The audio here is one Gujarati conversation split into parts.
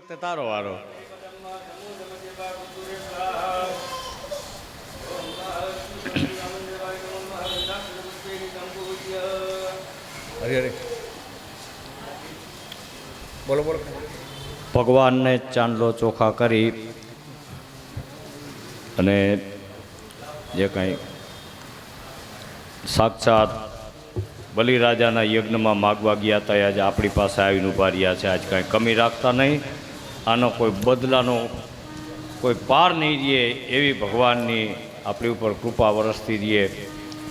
વખતે તારો વારો. હરે હરે બોલો બોલો. ભગવાનને ચાંદલો ચોખા કરી અને જે કંઈ સાક્ષાત બલિરાજાના યજ્ઞમાં માગવા ગયા હતા આજે આપણી પાસે આવીને ઊભા રહ્યા છે. આજ કાંઈ કમી રાખતા નહીં, આનો કોઈ બદલાનો કોઈ પાર નહીં રહે એવી ભગવાનની આપણી ઉપર કૃપા વરસતી રહે.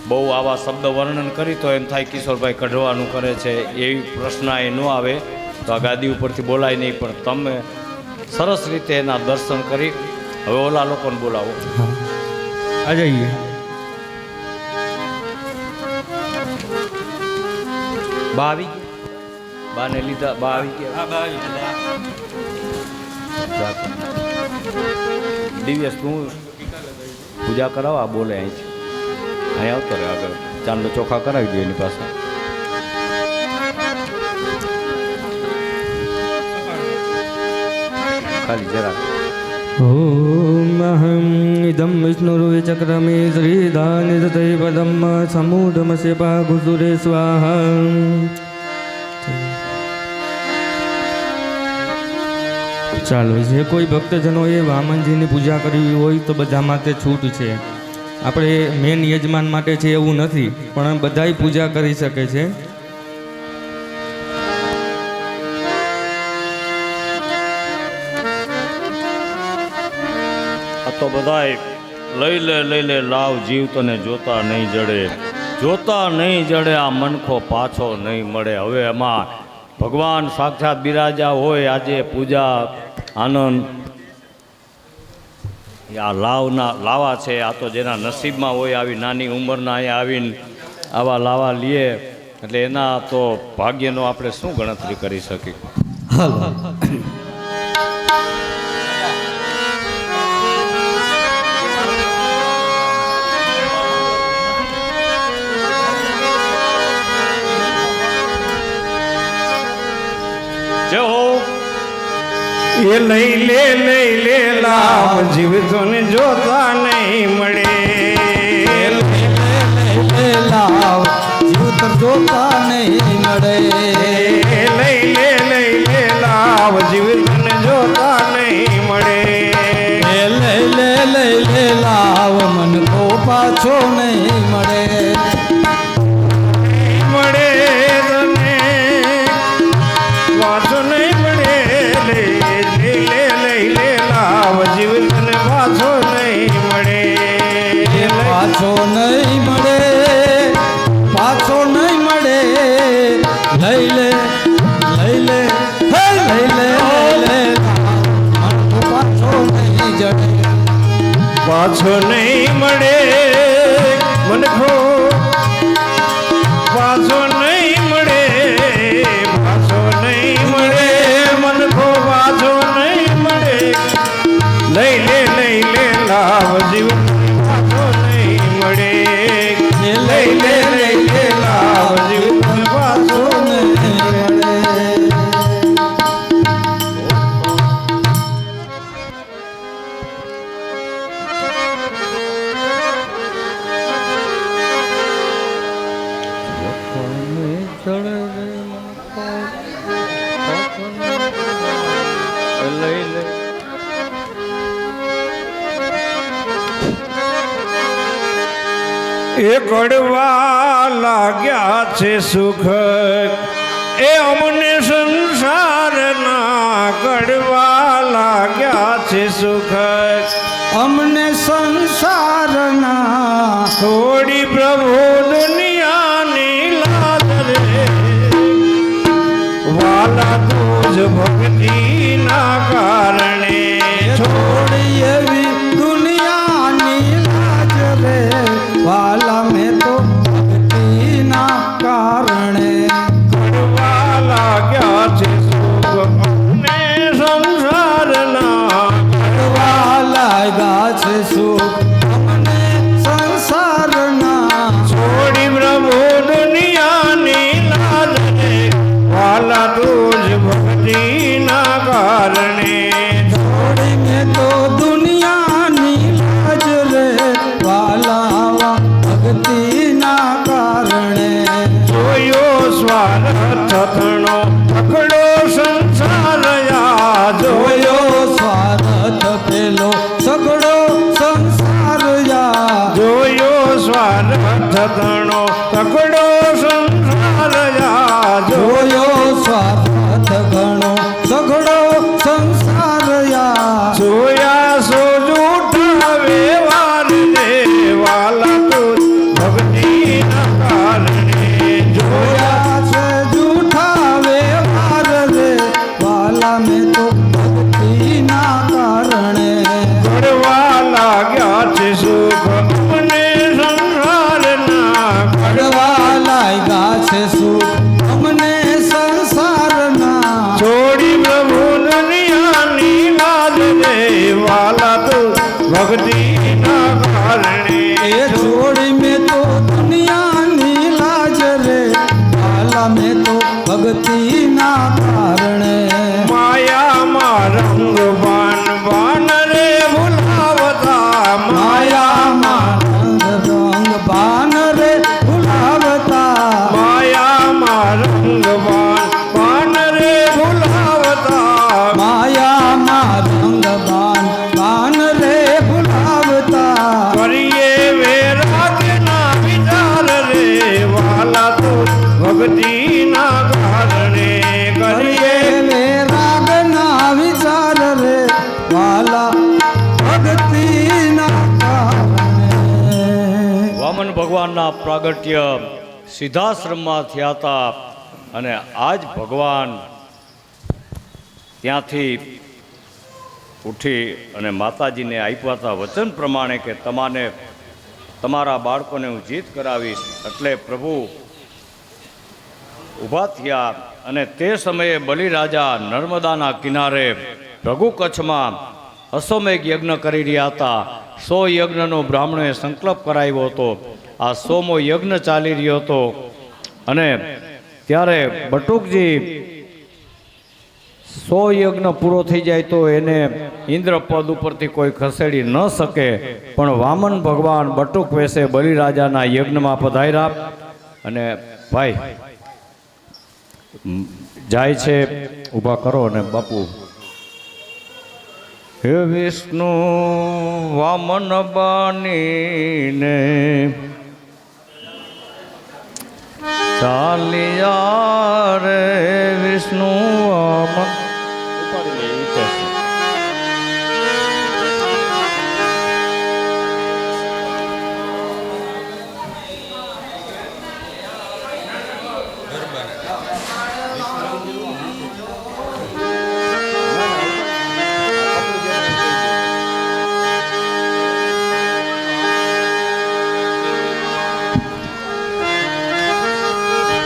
બહુ આવા શબ્દ વર્ણન કરી તો એમ થાય કિશોરભાઈ કઢવાનું કરે છે, એવી પ્રશ્ન એ ન આવે તો આ ગાદી ઉપરથી બોલાય નહીં. પણ તમે સરસ રીતે એના દર્શન કરી હવે ઓલા લોકોને બોલાવો. આ જઈએ. બા આવી ગયા, બાને લીધા, બા આવી ગયા. દિવ્યેશ તું પૂજા કરાવવા બોલે અહીંથી અહીં આવતો રહે આગળ. ચાંદલો ચોખા કરાવી દો એની પાસે. ખાલી જરા. ઓમ અહં ઇદં વિષ્ણુર્વિચક્રમે શ્રીધાનિ તથૈ પદમ સમૂઢમસ્ય પાઘુસુરે સ્વાહા. ચાલો, જે કોઈ ભક્તજનોએ વામનજીની પૂજા કરવી હોય તો બધા માટે છૂટ છે. આપણે મેન યજમાન માટે છે એવું નથી, પણ બધાય પૂજા કરી શકે છે. તો બધાય લઈ લે લાવ, જીવ તને જોતા નહીં જડે, જોતા નહીં જડે આ મનખો પાછો નહીં મળે. હવે એમાં ભગવાન સાક્ષાત બિરાજા હોય આજે પૂજા આનંદ આ લાવા છે. આ તો જેના નસીબમાં હોય આવી નાની ઉંમરના અહીંયા આવીને આવા લાવા લીએ એટલે એના તો ભાગ્યનો આપણે શું ગણતરી કરી શકીએ. એ લઈ લે લાવ, જીવતોને જોતા નહીં મળે. લઈ લાવ, જીવતર જોતા નહીં મળે. લઈ લે લાવ, જીવતોને જોતા નહીં મળે. લઈ લાવ, મન કો પાછો નહીં મળે. મળે તને પાછો નહીં મળે. લઈ લાવ, જીવતને પાછો નહીં મળે. પાછો નહીં મળે, પાછો નહીં મળે. લઈ લે પાછો નહીં જડે. પાછો નહીં મળે મનખો, પાછો નહીં મળે. પાછો નહીં મળે મનખો, પાછો નહીં મળે. લઈ લે લાવ, જીવન પાછો નહીં મળે. લઈ લે લાવ, જીવન પાછો નહીં મળે. એ કડવા લાગ્યા છે સુખ, એ અમને સંસારના કડવા લાગ્યા છે સુખ. અમને સંસારના થોડી પ્રભુ દુનિયાની લાજ રે. વાલા તુજ ભક્તિના કારણે છોડી એવી દુનિયાની લાજ રે. વાલા મેં તો ભક્તિના કારણે કડવા લાગ્યા છે સુખ, અમને સંસારના કડવા લાગ્યા છે સુખ. અમને સંસારના છોડી પ્રભુ દુનિયાની લાજ રે. વાલા તુજ ભક્તિના કારણે ભક્તિના કારણે ઘડવા લાગ્યા છે સુખ અમને સંસારના ઘડવા લાગ્યા છે સુખ અમને સંસારના છોડી પ્રભુ દુનિયાની લાજ રે વાલા તો ભક્તિના કારણે એ છોડી મેં તો દુનિયાની લાજ રે વાલા મેં તો ભક્તિના કારણે માયામાં રંગ બાન બાન રે ભૂલાવતા માયામાં રંગ બાન રે ભૂલાવતા માયામાં રંગ બાન બાન રે ભૂલાવતા માયામાં રંગ બાન રે ભૂલાવતા કરીએ વેરાગના વિચાર રે વાલા તો ભક્તિના કારણે કરીએ રાગના વિચાર રે વાલા ભક્તિના કારણે વામન ભગવાનના પ્રાગટ્ય સિદ્ધાશ્રમમાં થયા હતા અને આજ ભગવાન ત્યાંથી ઉઠી અને માતાજીને આપ્યા હતા વચન પ્રમાણે કે તમારા બાળકોને હું જીત કરાવીશ. એટલે પ્રભુ ઊભા થયા અને તે સમયે બલિરાજા નર્મદાના કિનારે ભૃગુ કચ્છમાં અશ્વમેઘ યજ્ઞ કરી રહ્યા હતા. 100 યજ્ઞનો બ્રાહ્મણોએ સંકલ્પ કરાવ્યો હતો. આ 100મો યજ્ઞ ચાલી રહ્યો હતો અને ત્યારે બટુકજી 100 યજ્ઞ પૂરો થઈ જાય તો એને ઇન્દ્ર પદ ઉપરથી કોઈ ખસેડી ન શકે, પણ વામન ભગવાન બટુક વેશે બલિરાજાના યજ્ઞમાં પધાર્યા. અને ભાઈ જાય છે, ઊભા કરો અને બાપુ. હે વિષ્ણુ વામન બાનીને ચાલિયા રે વિષ્ણુ વામન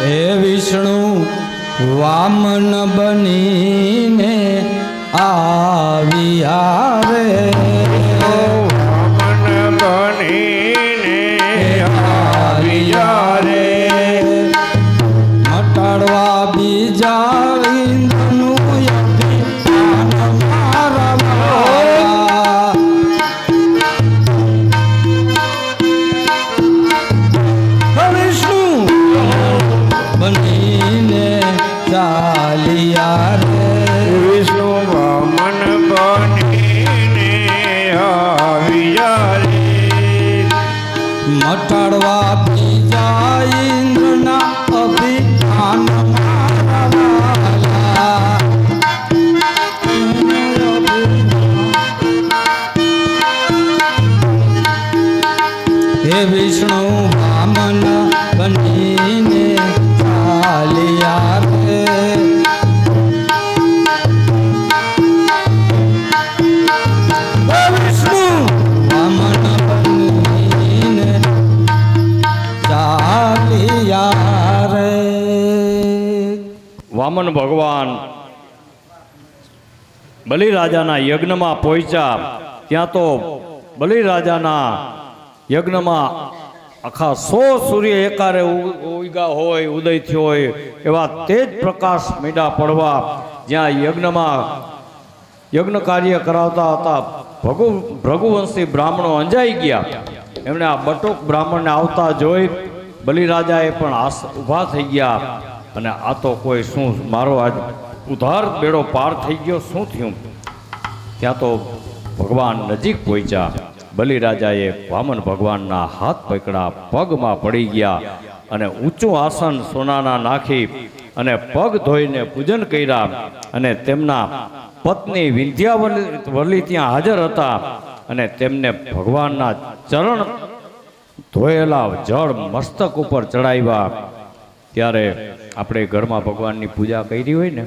હે વિષ્ણુ વામન બનીને આવ્યા રે વામન બનીને આવ્યા રે મટાડવા બીજા ઇન્દ્રનું અભિમાન મારા વાલા. હે વિષ્ણુ બનીને ચાલિયા રે વિષ્ણુ વામન બનીને આવ્યા રે મટાડવા બીજા ઇન્દ્રના અભિમાન મારા વાલા. હે વિષ્ણુ વામન બનીને ચાલ્યા રે હે વિષ્ણુ વામન બનીને ચાલ્યા રે. વામન ભગવાન બલિરાજાના યજ્ઞમાં પહોંચ્યા. ત્યાં તો બલિરાજાના યજ્ઞમાં આખા 100 સૂર્ય એકારે ઉગ્યા હોય, ઉદય થયો હોય એવા તેજ પ્રકાશ મીંડા પડવા. જ્યાં યજ્ઞમાં યજ્ઞ કાર્ય કરાવતા હતા ભૃગુવંશી બ્રાહ્મણો અંજાઈ ગયા. એમણે આ બટુક બ્રાહ્મણને આવતા જોઈ બલિરાજાએ પણ ઊભા થઈ ગયા. અને આ તો કોઈ શું, મારો આજ ઉધાર બેડો પાર થઈ ગયો, શું થયું? ત્યાં તો ભગવાન નજીક પહોંચ્યા. બલિરાજાએ વામન ભગવાનના હાથ પકડ્યા, પગમાં પડી ગયા અને ઊંચું આસન સોનાના નાખી અને પગ ધોઈને પૂજન કર્યા. અને તેમના પત્ની વિંધ્યાવલી ત્યાં હાજર હતા અને તેમને ભગવાનના ચરણ ધોયેલા જળ મસ્તક ઉપર ચડાવ્યા. ત્યારે આપણે ઘરમાં ભગવાનની પૂજા કરી હોય ને,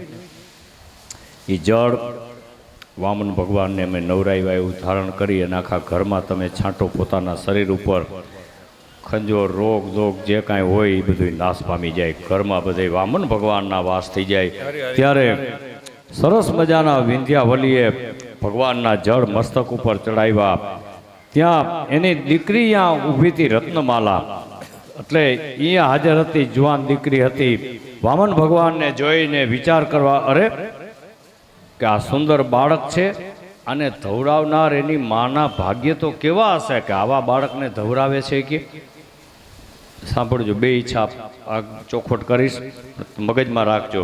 એ જળ વામન ભગવાનને અમે નવરાવ્યા એવું ધારણ કરી અને આખા ઘરમાં તમે છાંટો પોતાના શરીર ઉપર ખંજોર રોગ દોગ જે કાંઈ હોય એ બધું નાશ પામી જાય, ઘરમાં બધે વામન ભગવાનના વાસ થઈ જાય. ત્યારે સરસ મજાના વિંધ્યાવલીએ ભગવાનના જળ મસ્તક ઉપર ચડાવ્યા. ત્યાં એની દીકરી ત્યાં ઊભી હતી રત્નમાલા, એટલે અહીંયા હાજર હતી, જુવાન દીકરી હતી. વામન ભગવાનને જોઈને વિચાર કરવા, અરે કે આ સુંદર બાળક છે, અને ધવરાવનાર એની માના ભાગ્ય તો કેવા હશે કે આવા બાળકને ધવરાવે છે. કે સાંભળજો, બે ઈચ્છા આ ચોખવટ કરીશ, મગજમાં રાખજો.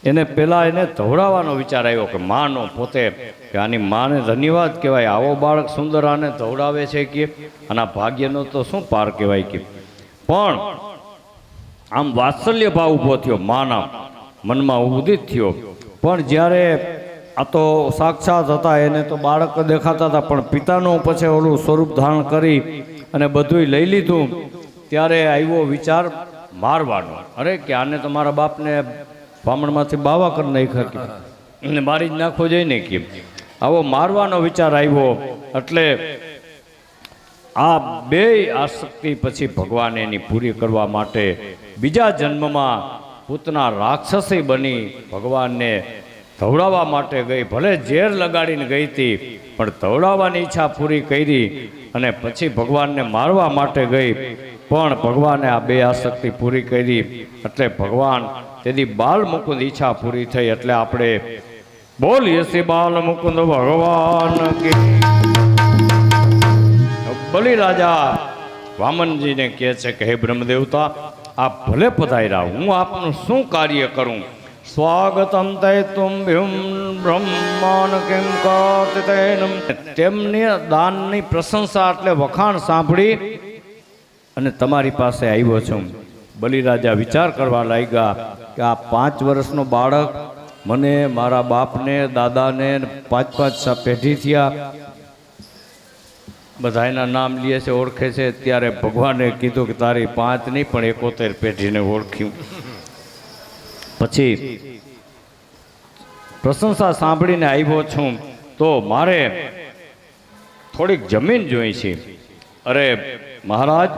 એને પહેલાં એને ધવરાવવાનો વિચાર આવ્યો કે માનો પોતે, કે આની માને ધન્યવાદ કહેવાય, આવો બાળક સુંદર આને ધવરાવે છે. કે આના ભાગ્યનો તો શું પાર કહેવાય. કે પણ આમ વાત્સલ્ય ભાવ ઊભો થયો, માના મનમાં ઉદિત થયો. પણ જ્યારે આ તો સાક્ષાત હતા, એને તો બાળક દેખાતા હતા, પણ પિતાનું પછી ઓલું સ્વરૂપ ધારણ કરી અને બધુંય લઈ લીધું. ત્યારે આવ્યો વિચાર મારવાનો. અરે કે આને તો મારા બાપને વામણમાંથી બાવા કરી નાખ્યા, એને મારી જ નાખવો જોઈએ ને. કેમ આવો મારવાનો વિચાર આવ્યો. એટલે આ બે આસક્તિ પછી ભગવાન એની પૂરી કરવા માટે બીજા જન્મમાં પૂતના રાક્ષસી બની ભગવાનને ધવડાવવા માટે ગઈ. ભલે ઝેર લગાડીને ગઈ હતી, પણ ધવડાવવાની ઈચ્છા પૂરી કરી અને પછી ભગવાનને મારવા માટે ગઈ. પણ ભગવાને આ બે આસક્તિ પૂરી કરી. એટલે ભગવાન તેથી બાલ મુકુંદ ઈચ્છા પૂરી થઈ. એટલે આપણે બોલીએ શ્રી બાલ મુકુંદ ભગવાન કે. બલિરાજા વામનજીને કહે છે કે હે બ્રહ્મદેવતા, આપ ભલે પધાર્યા, હું આપનું શું કાર્ય કરું. સ્વાગતમ તે તુંભ્યુમ બ્રહ્માન કિમ કાર્તિતેનમ. તેમની દાનની પ્રશંસા એટલે વખાણ સાંભળી અને તમારી પાસે આવ્યો છું. બલિરાજા વિચાર કરવા લાગ્યા કે આ 5 વર્ષનો બાળક મને, મારા બાપને, દાદાને 5 પેઢી થયા, બધાના નામ લે છે, ઓળખે છે. ત્યારે ભગવાને કીધું કે તારી 5 નહીં પણ 71 પેઢીને ઓળખ્યું. પછી પ્રશંસા સાંભળીને આવ્યો છું, તો મારે થોડીક જમીન જોઈ છે. અરે મહારાજ,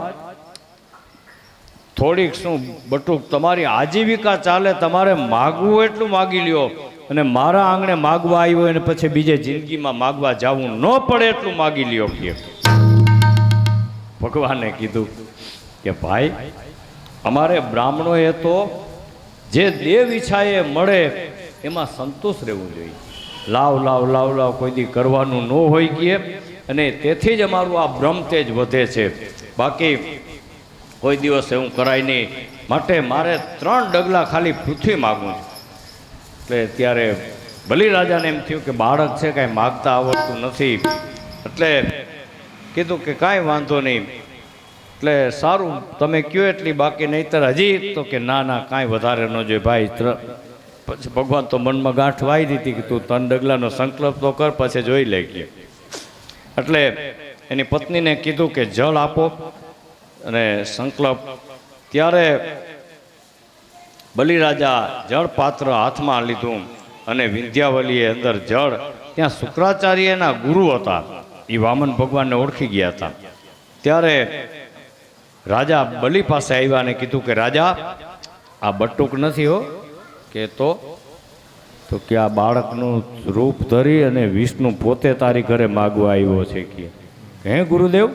થોડીક શું બટુક તમારી આજીવિકા ચાલે, તમારે માગવું એટલું માગી લ્યો, અને મારા આંગણે માગવા આવ્યો અને પછી બીજે જિંદગીમાં માગવા જવું ન પડે એટલું માગી લ્યો. કે ભગવાને કીધું કે ભાઈ, અમારે બ્રાહ્મણોએ તો જે દેવ ઈચ્છાએ મળે એમાં સંતોષ રહેવું જોઈએ. લાવ લાવ લાવ લાવ કોઈ દી કરવાનું ન હોય. કે અને તેથી જ અમારું આ બ્રહ્મ તેજ વધે છે, બાકી કોઈ દિવસ એવું કરાય નહીં. માટે મારે 3 ડગલા ખાલી પૃથ્વી માગવું છે. એટલે ત્યારે બલિરાજાને એમ થયું કે બાળક છે, કાંઈ માગતા આવડતું નથી. એટલે કીધું કે કાંઈ વાંધો નહીં, એટલે સારું તમે કહો એટલી, બાકી નહીંતર હજી. તો કે ના ના, કાંઈ વધારે ન જોઈએ ભાઈ. પછી ભગવાન તો મનમાં ગાંઠ વાઈ દીધી કે તું 3 ડગલાનો સંકલ્પ તો કર, પછી જોઈ લે. કે એટલે એની પત્નીને કીધું કે જળ આપો અને સંકલ્પ. ત્યારે બલિરાજા જળ પાત્ર હાથમાં લીધું અને વિંધ્યાવલીએ અંદર જળ. ત્યાં શુક્રાચાર્યના ગુરુ હતા, એ વામન ભગવાનને ઓળખી ગયા હતા. ત્યારે રાજા બલિ પાસે આવ્યા અને કીધું કે રાજા, આ બટુક નથી હો. કે તો કે આ બાળકનું રૂપ ધરી અને વિષ્ણુ પોતે તારી ઘરે માગવા આવ્યો છે. કે હે ગુરુદેવ?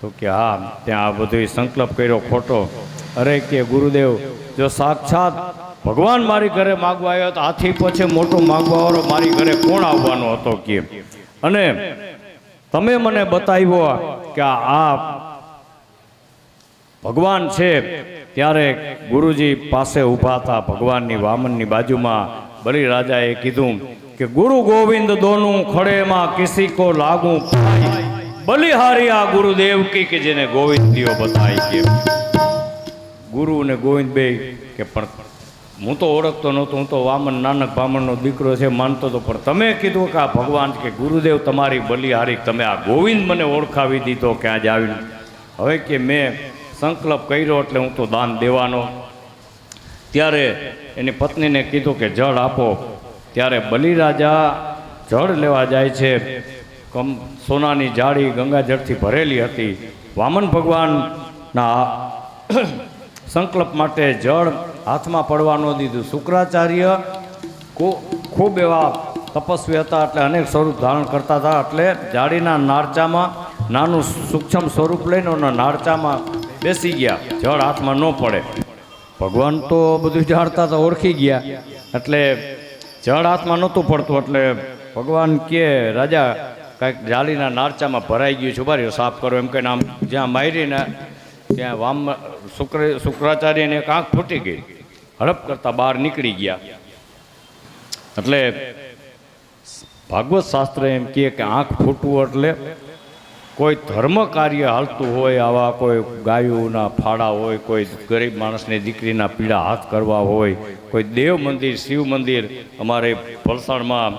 તો કે હા, ત્યાં આ બધો સંકલ્પ કર્યો ખોટો. અરે કે ગુરુદેવ, જો સાક્ષાત ભગવાન મારી ઘરે માગવા આવ્યો તો આથી પછી મોટો માગવાવાળો મારી ઘરે કોણ આવવાનો હતો. કે અને તમે મને બતાવ્યો કે આ ભગવાન છે. ત્યારે ગુરુજી પાસે ઊભા હતા ભગવાનની વામનની બાજુમાં. બલિરાજાએ કીધું કે ગુરુ ગોવિંદ દોનું ખડેમાં કિસી કો લાગુ બલિહારી આ ગુરુદેવ કી, કે જેને ગોવિંદ દિયો બતાય. કે ગુરુ ને ગોવિંદ બે કે પણ હું તો ઓળખતો નહોતો, હું તો વામન નાનક બ્રાહ્મણનો દીકરો છે માનતો હતો, પણ તમે કીધું કે આ ભગવાન કે ગુરુદેવ તમારી બલિહારી, તમે આ ગોવિંદ મને ઓળખાવી દીધો કે આજે આવીને. હવે કે મેં સંકલ્પ કર્યો એટલે હું તો દાન દેવાનો. ત્યારે એની પત્નીને કીધું કે જળ આપો. ત્યારે બલિરાજા જળ લેવા જાય છે. સોનાની જાળી ગંગાજળથી ભરેલી હતી. વામન ભગવાનના સંકલ્પ માટે જળ હાથમાં પડવા ન દીધું. શુક્રાચાર્ય ખૂબ એવા તપસ્વી હતા, એટલે અનેક સ્વરૂપ ધારણ કરતા હતા. એટલે જાળીના નારચામાં નાનું સૂક્ષ્મ સ્વરૂપ લઈને નારચામાં બેસી ગયા. જળ હાથમાં ન પડે. ભગવાન તો બધું જાણતા હતા, ઓળખી ગયા. એટલે જળ હાથમાં નહોતું પડતું. એટલે ભગવાન કે રાજા કાંઈક જાળીના નારચામાં ભરાઈ ગયું છે, ઉભા રહ્યો, સાફ કરો એમ કહીને આમ જ્યાં મારીને ત્યાં શુક્રાચાર્યને એક આંખ ફૂટી ગઈ. હડપ કરતા બહાર નીકળી ગયા. એટલે ભાગવત શાસ્ત્ર એમ કહે કે આંખ ફૂટવું એટલે કોઈ ધર્મ કાર્ય હાલતું હોય, આવા કોઈ ગાયોના ફાળા હોય, કોઈ ગરીબ માણસની દીકરીના પીડા હાથ કરવા હોય, કોઈ દેવ મંદિર, શિવ મંદિર, અમારે વલસાડમાં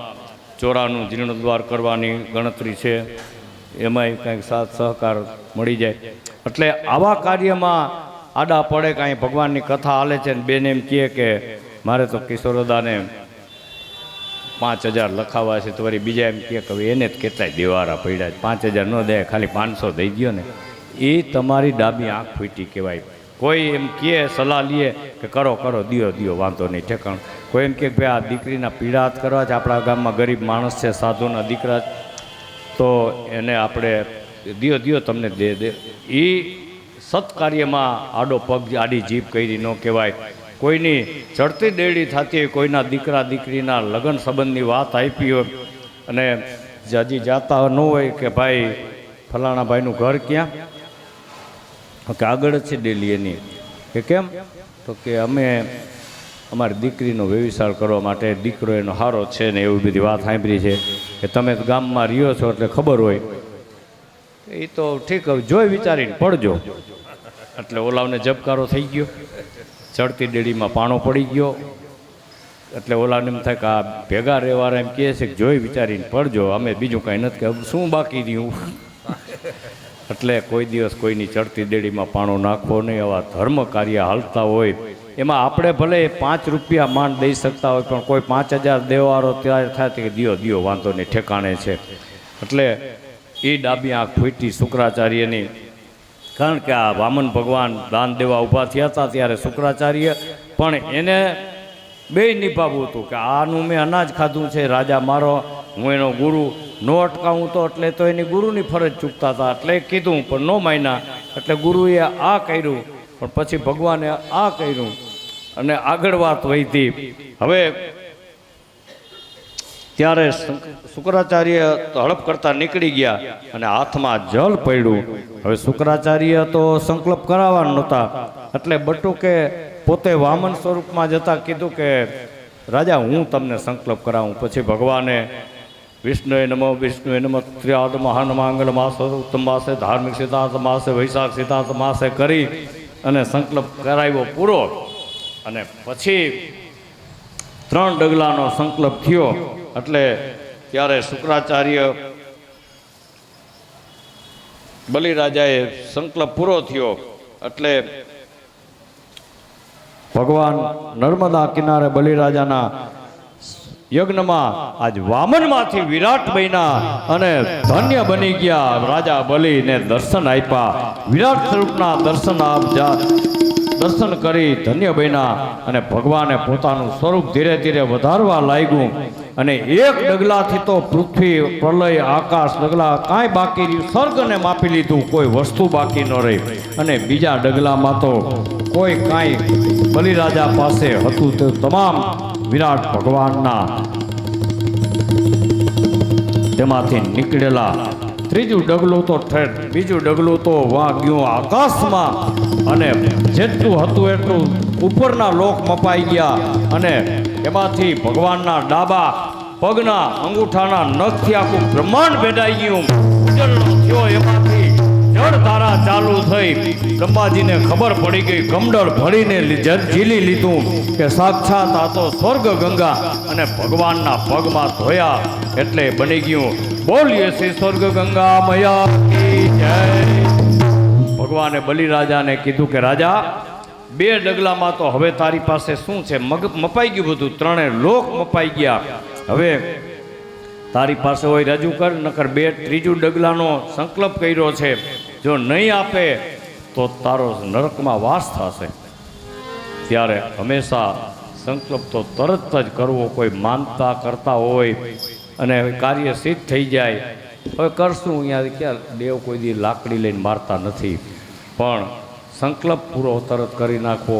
ચોરાનું જીર્ણોદ્ધાર કરવાની ગણતરી છે, એમાંય કંઈક સાથ સહકાર મળી જાય. એટલે આવા કાર્યમાં આડા પડે કાંઈ ભગવાનની કથા હાલે છે ને બેન એમ કહે કે મારે તો કિશોરદાને 5000 લખાવા છે, તો વળી બીજા એમ કહે કે એને જ કેટલાય દેવારા પડ્યા છે, 5000 ન દે, ખાલી 500 દઈ ગયો ને, એ તમારી ડાબી આંખ ફૂટી કહેવાય. કોઈ એમ કહે સલાહ લે કે કરો કરો, દિયો વાંધો નહીં ઠેકાણ. કોઈ એમ કે ભાઈ આ દીકરીના પીડા હાથ કરવા છે, આપણા ગામમાં ગરીબ માણસ છે, સાધુના દીકરા, તો એને આપણે દિયો તમને દે. એ સત્કાર્યમાં આડો પગ, આડી જીભ કરી ન કહેવાય. કોઈની ચડતી દેડી થતી હોય, કોઈના દીકરા દીકરીના લગ્ન સંબંધની વાત આપી હોય અને હજી જાતા ન હોય કે ભાઈ ફલાણા ભાઈનું ઘર ક્યાં, કે આગળ જ છે ડેલી એની, કે કેમ, તો કે અમે અમારી દીકરીનો વ્યવસાય કરવા માટે, દીકરો એનો હારો છે ને, એવી બધી વાત સાંભળી છે કે તમે ગામમાં રહ્યો છો એટલે ખબર હોય. એ તો ઠીક, હવે જોઈ વિચારીને પડજો. એટલે ઓલાવને જબકારો થઈ ગયો, ચડતી ડેડીમાં પાણો પડી ગયો. એટલે ઓલાને એમ થાય કે આ ભેગા રહેવાળા એમ કહે છે કે જોઈ વિચારીને પડજો, અમે બીજું કાંઈ નથી, કે શું બાકી રહ્યું. એટલે કોઈ દિવસ કોઈની ચડતી દેડીમાં પાણો નાખવો નહીં. આવા ધર્મ કાર્ય હાલતા હોય એમાં આપણે ભલે 5 રૂપિયા માંડ દઈ શકતા હોય, પણ કોઈ 5000 દેવારો ત્યારે થાય કે દિયો વાંધો નહીં ઠેકાણે છે. એટલે એ ડાબી આંખ ફૂટી શુક્રાચાર્યની. કારણ કે આ વામન ભગવાન દાન દેવા ઊભા થયા હતા ત્યારે શુક્રાચાર્ય પણ એને બે નિભાવવું હતું કે આનું મેં અનાજ ખાધું છે, રાજા મારો, હું એનો ગુરુ, ન અટકાવું તો એટલે તો એની ગુરુની ફરજ ચૂકતા હતા. એટલે કીધું પણ ન માન્યા. એટલે ગુરુએ આ કર્યું, પણ પછી ભગવાને આ કર્યું અને આગળ વાત વહીતી. હવે ત્યારે શુક્રાચાર્ય હડપ કરતા નીકળી ગયા અને હાથમાં જલ પડ્યું. હવે શુક્રાચાર્ય તો સંકલ્પ કરાવવાના નહોતા, એટલે બટુકે પોતે વામન સ્વરૂપમાં જતા કીધું કે રાજા હું તમને સંકલ્પ કરાવું. પછી ભગવાને વિષ્ણુએ નમઃ ત્રિયાદ મહાન માંગલ માસે, ઉત્તમ માસે, ધાર્મિક સિદ્ધાર્થ માસે, વૈશાખ સિદ્ધાર્થ માસે કરી અને સંકલ્પ કરાવ્યો પૂરો. અને પછી 3 ડગલાનો સંકલ્પ થયો. એટલે ત્યારે શુક્રાચાર્ય બલિરાજાએ સંકલ્પ પૂરો થયો. એટલે ભગવાન નર્મદા કિનારે બલિરાજાના યજ્ઞમાં આજ વામનમાંથી વિરાટ બન્યા અને ધન્ય બની ગયા. રાજા બલિને દર્શન આપ્યા, વિરાટ સ્વરૂપના દર્શન કરી ધન્ય બન્યા અને ભગવાને પોતાનું સ્વરૂપ ધીરે ધીરે વધારવા લાગ્યું. અને એક ડગલાથી તો પૃથ્વી, પ્રલય, આકાશ ડગલા કાંઈ બાકી રહ્યું, સ્વર્ગને માપી લીધું, કોઈ વસ્તુ બાકી ન રહી. અને બીજા ડગલામાં તો કોઈ કાંઈ બલિરાજા પાસે હતું તે તમામ વિરાટ ભગવાનના તેમાંથી નીકળેલા. ત્રીજું ડગલું તો બીજું ડગલું તો વાગ્યું આકાશમાં અને જેટલું હતું એટલું ઉપરના લોક મપાઈ ગયા. અને એમાંથી ભગવાનના ડાબા પગના અંગૂઠાના નખથી આખું બ્રહ્માંડ ભેદાઈ ગયું. ઉજળનો થયો, એમાંથી જળધારા ચાલુ થઈ. બ્રહ્માજીને ખબર પડી ગઈ, કમંડળ ભરીને ઝીલી લીધું કે સાક્ષાત આ તો સ્વર્ગ ગંગા. અને ભગવાનના પગમાં ધોયા એટલે બની ગયું બોલીએ શ્રી સ્વર્ગ ગંગા મયા કી જય. ભગવાને બલિરાજાને કીધું કે રાજા 2 ડગલામાં તો હવે તારી પાસે શું છે, મપાઈ ગયું બધું, 3 લોક મપાઈ ગયા. હવે તારી પાસે હોય રજૂ કર, નકર ત્રીજું ડગલાનો સંકલ્પ કર્યો છે, જો નહીં આપે તો તારો નરકમાં વાસ થશે. ત્યારે હંમેશા સંકલ્પ તો તરત જ કરવો. કોઈ માનતા કરતા હોય અને કાર્ય સિદ્ધ થઈ જાય, હવે કરશું અહીંયા ક્યાં દેવ કોઈ દી લાકડી લઈને મારતા નથી, પણ સંકલ્પ પૂરો તરત કરી નાખવો.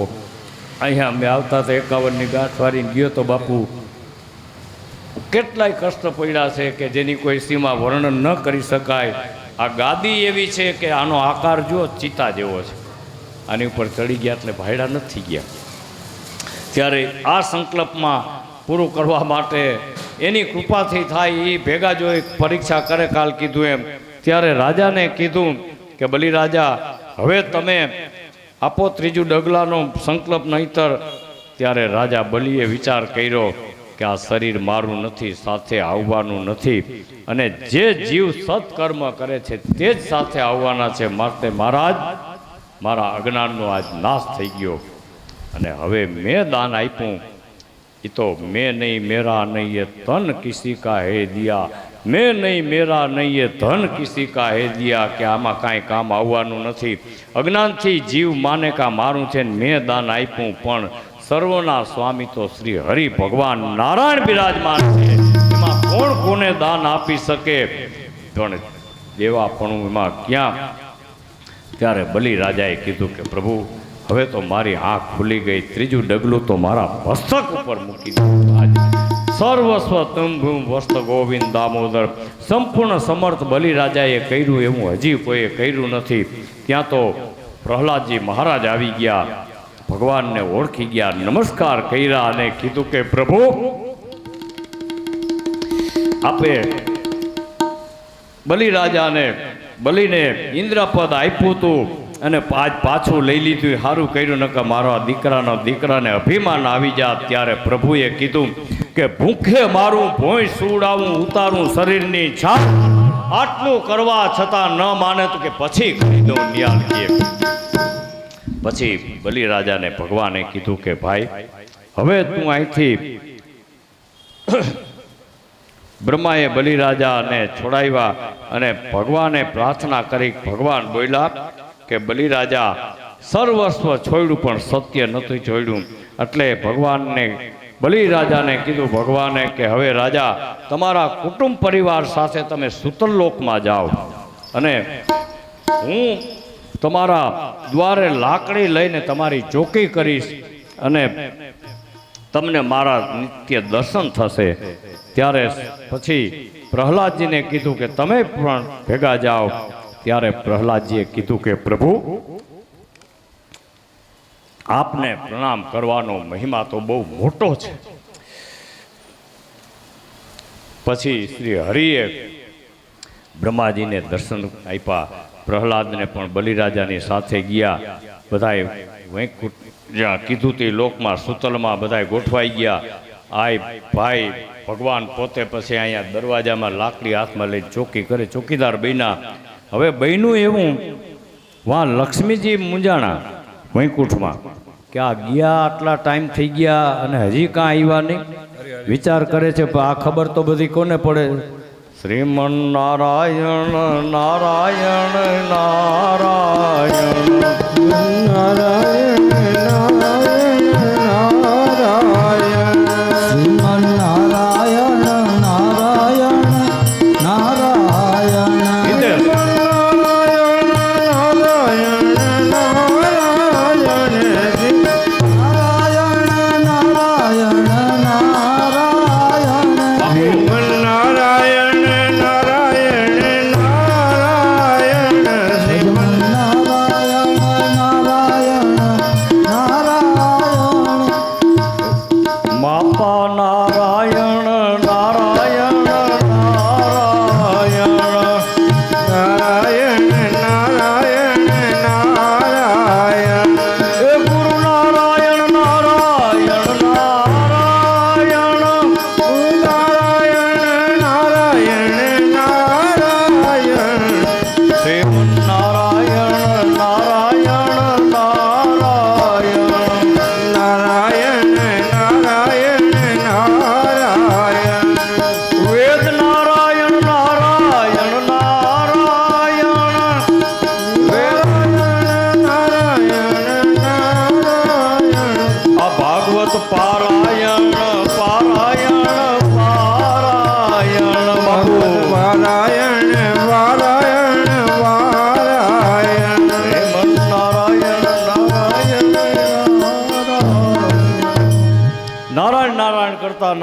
અહીંયા અમે આવતા તો 51ની ગાંઠ વાળીને ગયો તો બાપુ કેટલાય કષ્ટ પડ્યા છે કે જેની કોઈ સીમા વર્ણન ન કરી શકાય. આ ગાદી એવી છે કે આનો આકાર જો ચિતા જેવો છે, આની ઉપર ચડી ગયા એટલે ભાયડા નથી ગયા. ત્યારે આ સંકલ્પમાં પૂરું કરવા માટે એની કૃપાથી થાય એ ભેગા જો એક પરીક્ષા કરે, કાલ કીધું એમ. ત્યારે રાજાને કીધું કે બલિ રાજા, હવે તમે આપો ત્રીજું ડગલાનો સંકલ્પ નહીતર. ત્યારે રાજા બલિએ વિચાર કર્યો કે આ શરીર મારું નથી, સાથે આવવાનું નથી, અને જે જીવ સત્કર્મ કરે છે તે જ સાથે આવવાના છે. માટે મહારાજ, મારા અજ્ઞાનનો આજ નાશ થઈ ગયો, અને હવે મેં દાન આપ્યું એ તો મેં નહીં મેરા નહીં એ ધન કિસી કા હે દિયા, મેં નહીં મેરા નહીં એ ધન કિસી કા હે દિયા, કે આમાં કાંઈ કામ આવવાનું નથી. અજ્ઞાનથી જીવ માને કા મારું છે ને મેં દાન આપ્યું, પણ સર્વના સ્વામી તો શ્રી હરિ ભગવાન નારાયણ બિરાજમાન છે, એમાં કોણ કોને દાન આપી શકે, પણ દેવાપણું એમાં ક્યાં. ત્યારે બલિ રાજાએ કીધું કે પ્રભુ, હવે તો મારી આંખ ખુલી ગઈ, ત્રીજું ડગલું તો મારા મસ્તક ઉપર મૂકી દીધું. સર્વસ્વ તુંભું વસ્ત ગોવિંદ દામોદર. સંપૂર્ણ સમર્થ બલિ રાજાએ કર્યું એવું હજી કોઈએ કર્યું નથી. ત્યાં તો પ્રહલાદજી મહારાજ આવી ગયા, ભગવાનને ઓળખી ગયા, નમસ્કાર કર્યા અને કીધું કે પ્રભુ, આપે બલિ રાજાને બલિને ઇન્દ્રપદ આપ્યું હતું અને આજ પાછું લઈ લીધું, સારું કર્યું, નકર મારા દીકરાને અભિમાન આવી જાત. ત્યારે પ્રભુએ કીધું કે ભૂખે મારું ભોંય સુવડાવું, ઉતારું શરીરની છાપ, આટલું કરવા છતાં ન માને તો કે પછી કરી દઉં ન્યાલ કે. પછી બલિ રાજાને ભગવાને કીધું કે ભાઈ, હવે તું અહીંથી. બ્રહ્માએ બલિ રાજાને છોડાવ્યા અને ભગવાને પ્રાર્થના કરી. ભગવાન બોલ્યા કે બલિ રાજા સર્વસ્વ છોડ્યું પણ સત્ય નથી છોડ્યું. એટલે ભગવાનને બલિ રાજાને કીધું ભગવાને કે હવે રાજા, તમારા કુટુંબ પરિવાર સાથે તમે સુતરલોકમાં જાઓ, અને હું તમારા દ્વારે લાકડી લઈને તમારી ચોકી કરીશ, અને તમને મારા નિત્ય દર્શન થશે. ત્યારે પછી પ્રહલાદજીને કીધું કે તમે પણ ભેગા જાઓ. ત્યારે પ્રહલાદજીએ કીધું કે પ્રભુ, આપને પ્રણામ કરવાનો મહિમા તો બહુ મોટો છે. પછી શ્રી હરિએ બ્રહ્માજીને દર્શન આપ્યા, પ્રહલાદને પણ બલિરાજાની સાથે ગયા. બધાએ વૈકુંઠ જ્યાં કીધું તે લોકમાં સુતલમાં બધાએ ગોઠવાઈ ગયા. આય ભાઈ, ભગવાન પોતે પછી અહીંયા દરવાજામાં લાકડી હાથમાં લઈને ચોકી કરે, ચોકીદાર બન્યા. હવે બન્યું એવું, વાં લક્ષ્મીજી મૂંઝાણા વૈકુંઠમાં કે આ ગયા આટલા ટાઈમ થઈ ગયા અને હજી કાં આવ્યા નહીં. વિચાર કરે છે, પણ આ ખબર તો બધી કોને પડે? શ્રીમન નારાયણ નારાયણ નારાયણ નારાયણ નારાયણ શ્રીમન નારાયણ નારાયણ નારાયણ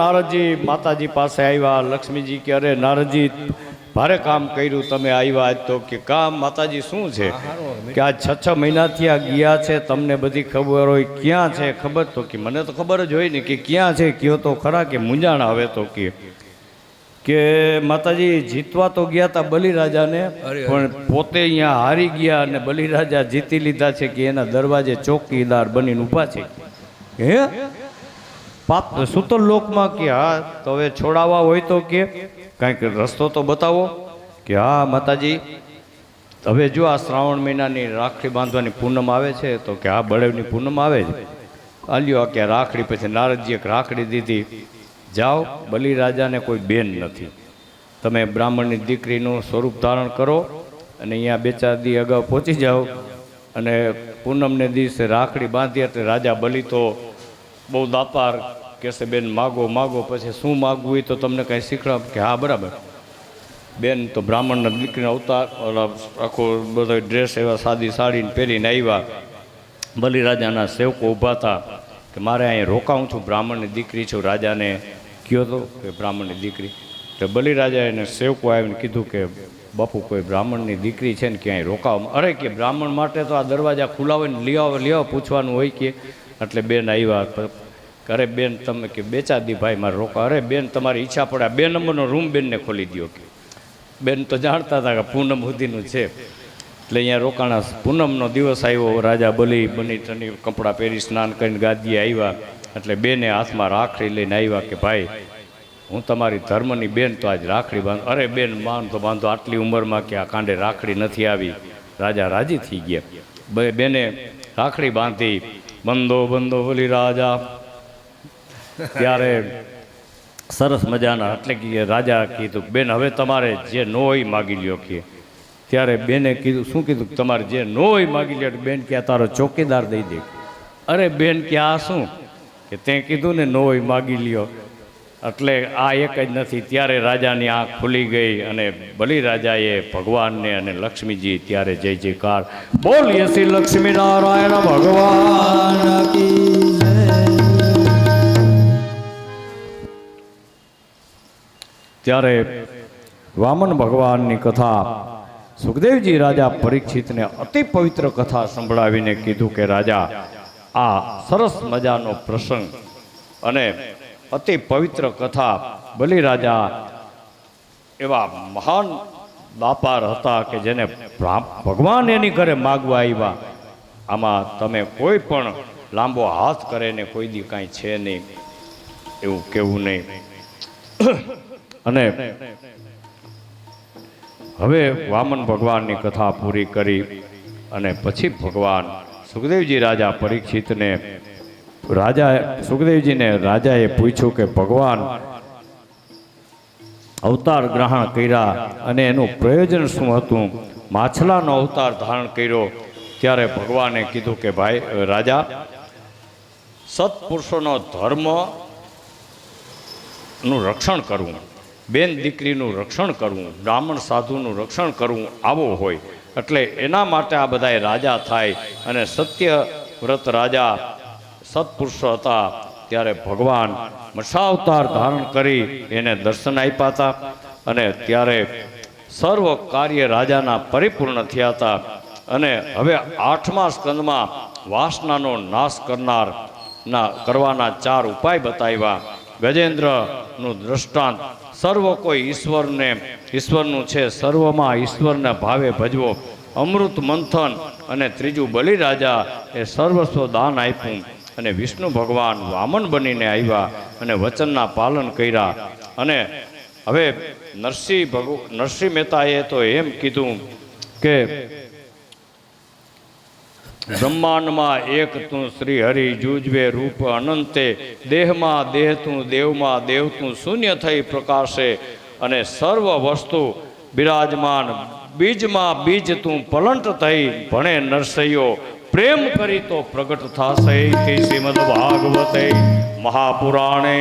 નારદજી માતાજી પાસે આવ્યા. લક્ષ્મીજી કે અરે નારદજી ભારે કામ કર્યું, તમે આવ્યા આજ તો. કે કામ માતાજી શું છે? કે આજ 6 મહિનાથી આ ગયા છે, તમને બધી ખબર હોય. ક્યાં છે ખબર? તો કે મને તો ખબર જ હોય ને. કે ક્યાં છે કયો તો ખરા. કે મૂંઝાણા હવે તો કે માતાજી જીતવા તો ગયા હતા બલિરાજાને, પણ પોતે અહીંયા હારી ગયા અને બલિરાજા જીતી લીધા છે. કે એના દરવાજે ચોકીદાર બનીને ઊભા છે. હે પાપ સુતર લોકમાં. કે હા તો હવે છોડાવવા હોય તો કે કાંઈક રસ્તો તો બતાવો. કે હા માતાજી હવે જો આ શ્રાવણ મહિનાની રાખડી બાંધવાની પૂનમ આવે છે. તો કે હા બળેવની પૂનમ આવે છે. આલ્યો કે રાખડી. પછી નારદજીએ રાખડી દીધી. જાઓ, બલિરાજાને કોઈ બેન નથી, તમે બ્રાહ્મણની દીકરીનું સ્વરૂપ ધારણ કરો અને અહીંયા 2-4 દી અગાઉ પહોંચી જાઓ અને પૂનમને દિવસે રાખડી બાંધી. એટલે રાજા બલિ તો બહુ દાપાર કહેશે બેન માગો માગો. પછી શું માગવું હોય તો તમને કાંઈ શીખવા. કે હા બરાબર. બેન તો બ્રાહ્મણના દીકરીનો અવતાર આખો બધો ડ્રેસ એવા સાદી સાડીને પહેરીને આવ્યા. બલિરાજાના સેવકો ઊભા હતા કે મારે અહીંયા રોકાવું છું, બ્રાહ્મણની દીકરી છું. રાજાને કયો તો કે બ્રાહ્મણની દીકરી. તો બલિરાજાએ એને સેવકો આવીને કીધું કે બાપુ કોઈ બ્રાહ્મણની દીકરી છે ને ક્યાંય રોકાવ. અરે કે બ્રાહ્મણ માટે તો આ દરવાજા ખુલ્લા હોય ને લ્યાવો પૂછવાનું હોય. કે એટલે બેન આવ્યા. અરે બેન તમે કે 2-4 દી ભાઈ મારે રોકા. અરે બેન તમારી ઈચ્છા પડે 2 નંબરનો રૂમ બેનને ખોલી દો. કે બેન તો જાણતા હતા કે પૂનમ સુધીનું છે એટલે અહીંયા રોકાણા. પૂનમનો દિવસ આવ્યો. રાજા બલિ બની ટની કપડાં પહેરી સ્નાન કરીને ગાદીએ આવ્યા. એટલે બેને હાથમાં રાખડી લઈને આવ્યા કે ભાઈ હું તમારી ધર્મની બેન, તો આજ રાખડી બાંધો. અરે બેન બાંધો બાંધો, આટલી ઉંમરમાં કે આ કાંડે રાખડી નથી આવી. રાજા રાજી થઈ ગયા. બેને રાખડી બાંધી. બંધો બંધો બલિ રાજા. ત્યારે સરસ મજાના એટલે કે રાજા કીધું બેન હવે તમારે જે ન હોય માગી લ્યો. કે ત્યારે બેને કીધું શું કીધું? તમારે જે ન હોય માગી લ્યો. બેન કે તારો ચોકીદાર દઈ દે. અરે બેન કે આ શું? કે તે કીધું ને ન હોય માગી લ્યો. એટલે આ એક જ નથી. ત્યારે રાજાની આંખ ખુલી ગઈ અને બલિરાજાએ ભગવાનને અને લક્ષ્મીજી ત્યારે જય જયકાર બોલીએ શ્રી લક્ષ્મી નારાયણ ભગવાન કી જય. ત્યારે વામન ભગવાનની કથા સુખદેવજી રાજા પરીક્ષિતને અતિ પવિત્ર કથા સંભળાવીને કીધું કે રાજા આ સરસ મજાનો પ્રસંગ અને અતિ પવિત્ર કથા. બલિરાજા એવા મહાન દાપાર હતા કે જેને ભગવાન એની ઘરે માગવા આવ્યા. આમાં તમે કોઈ પણ લાંબો હાથ કરે ને કોઈ દી કાંઈ છે નહીં એવું કહેવું નહીં. અને હવે વામન ભગવાનની કથા પૂરી કરી અને પછી ભગવાન સુખદેવજી રાજા પરીક્ષિતને સુખદેવજીને રાજાએ પૂછ્યું કે ભગવાન અવતાર ગ્રહણ કર્યા અને એનું પ્રયોજન શું હતું? માછલાનો અવતાર ધારણ કર્યો. ત્યારે ભગવાને કીધું કે ભાઈ રાજા સત્પુરુષોનો ધર્મનું રક્ષણ કરવું, બેન દીકરીનું રક્ષણ કરવું, બ્રાહ્મણ સાધુનું રક્ષણ કરવું આવો હોય. એટલે એના માટે આ બધાય રાજા થાય. અને સત્યવ્રત રાજા સત્પુરુષો હતા. ત્યારે ભગવાન મત્સ્યાવતાર ધારણ કરી એને દર્શન આપ્યા હતા. અને ત્યારે સર્વ કાર્ય રાજાના પરિપૂર્ણ થયા હતા. અને હવે 8મા સ્કંદમાં વાસનાનો નાશ કરવાના 4 ઉપાય બતાવ્યા. ગજેન્દ્રનું દ્રષ્ટાંત સર્વ કોઈ ઈશ્વરનું છે, સર્વમાં ઈશ્વરના ભાવે ભજવો. અમૃત મંથન અને ત્રીજું બલિરાજા એ સર્વસ્વ દાન આપ્યું. અને વિષ્ણુ ભગવાન વામન બનીને આવ્યા અને વચનના પાલન કર્યા. અને હવે નરસિંહ મહેતાએ તો એમ કીધું કે બ્રહ્માંડમાં એક તું શ્રી હરિ જુજવે રૂપ અનંતે, દેહમાં દેહ તું દેવમાં દેવ તું શૂન્ય થઈ પ્રકાશે. અને સર્વ વસ્તુ બિરાજમાન બીજમાં બીજ તું પલંટ થઈ ભણે નરસૈયો, પ્રેમ કરી તો પ્રગટ થાશે. શ્રીમદ ભાગવતે મહાપુરાણે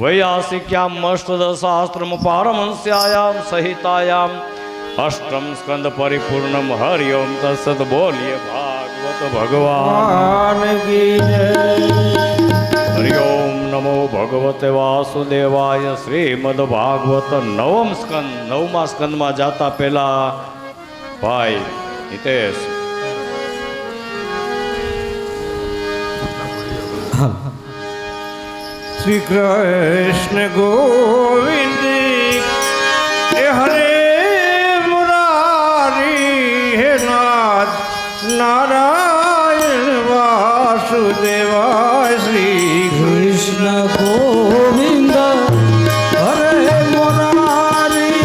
વૈયાસિક્યામ અષ્ટદશાસ્ત્રમ પારમહંસ્યાયામ સહિતાયામ અષ્ટમ સ્કંદ પરિપૂર્ણમ હરિ ઓમ તત્સત. બોલીએ ભાગવત ભગવાન કી જય. હરિ ઓમ નમો ભગવતે વાસુદેવાય. શ્રીમદ ભાગવત નવમ સ્કંદ. નવમા સ્કંદમાં જાતા પહેલા ભાઈ હિતેશ, શ્રી કૃષ્ણ ગોવિંદ હે હરે મુરારી હે નાથ નારાયણ વાસુદેવાય. શ્રી કૃષ્ણ ગોવિંદ હરે મુરારી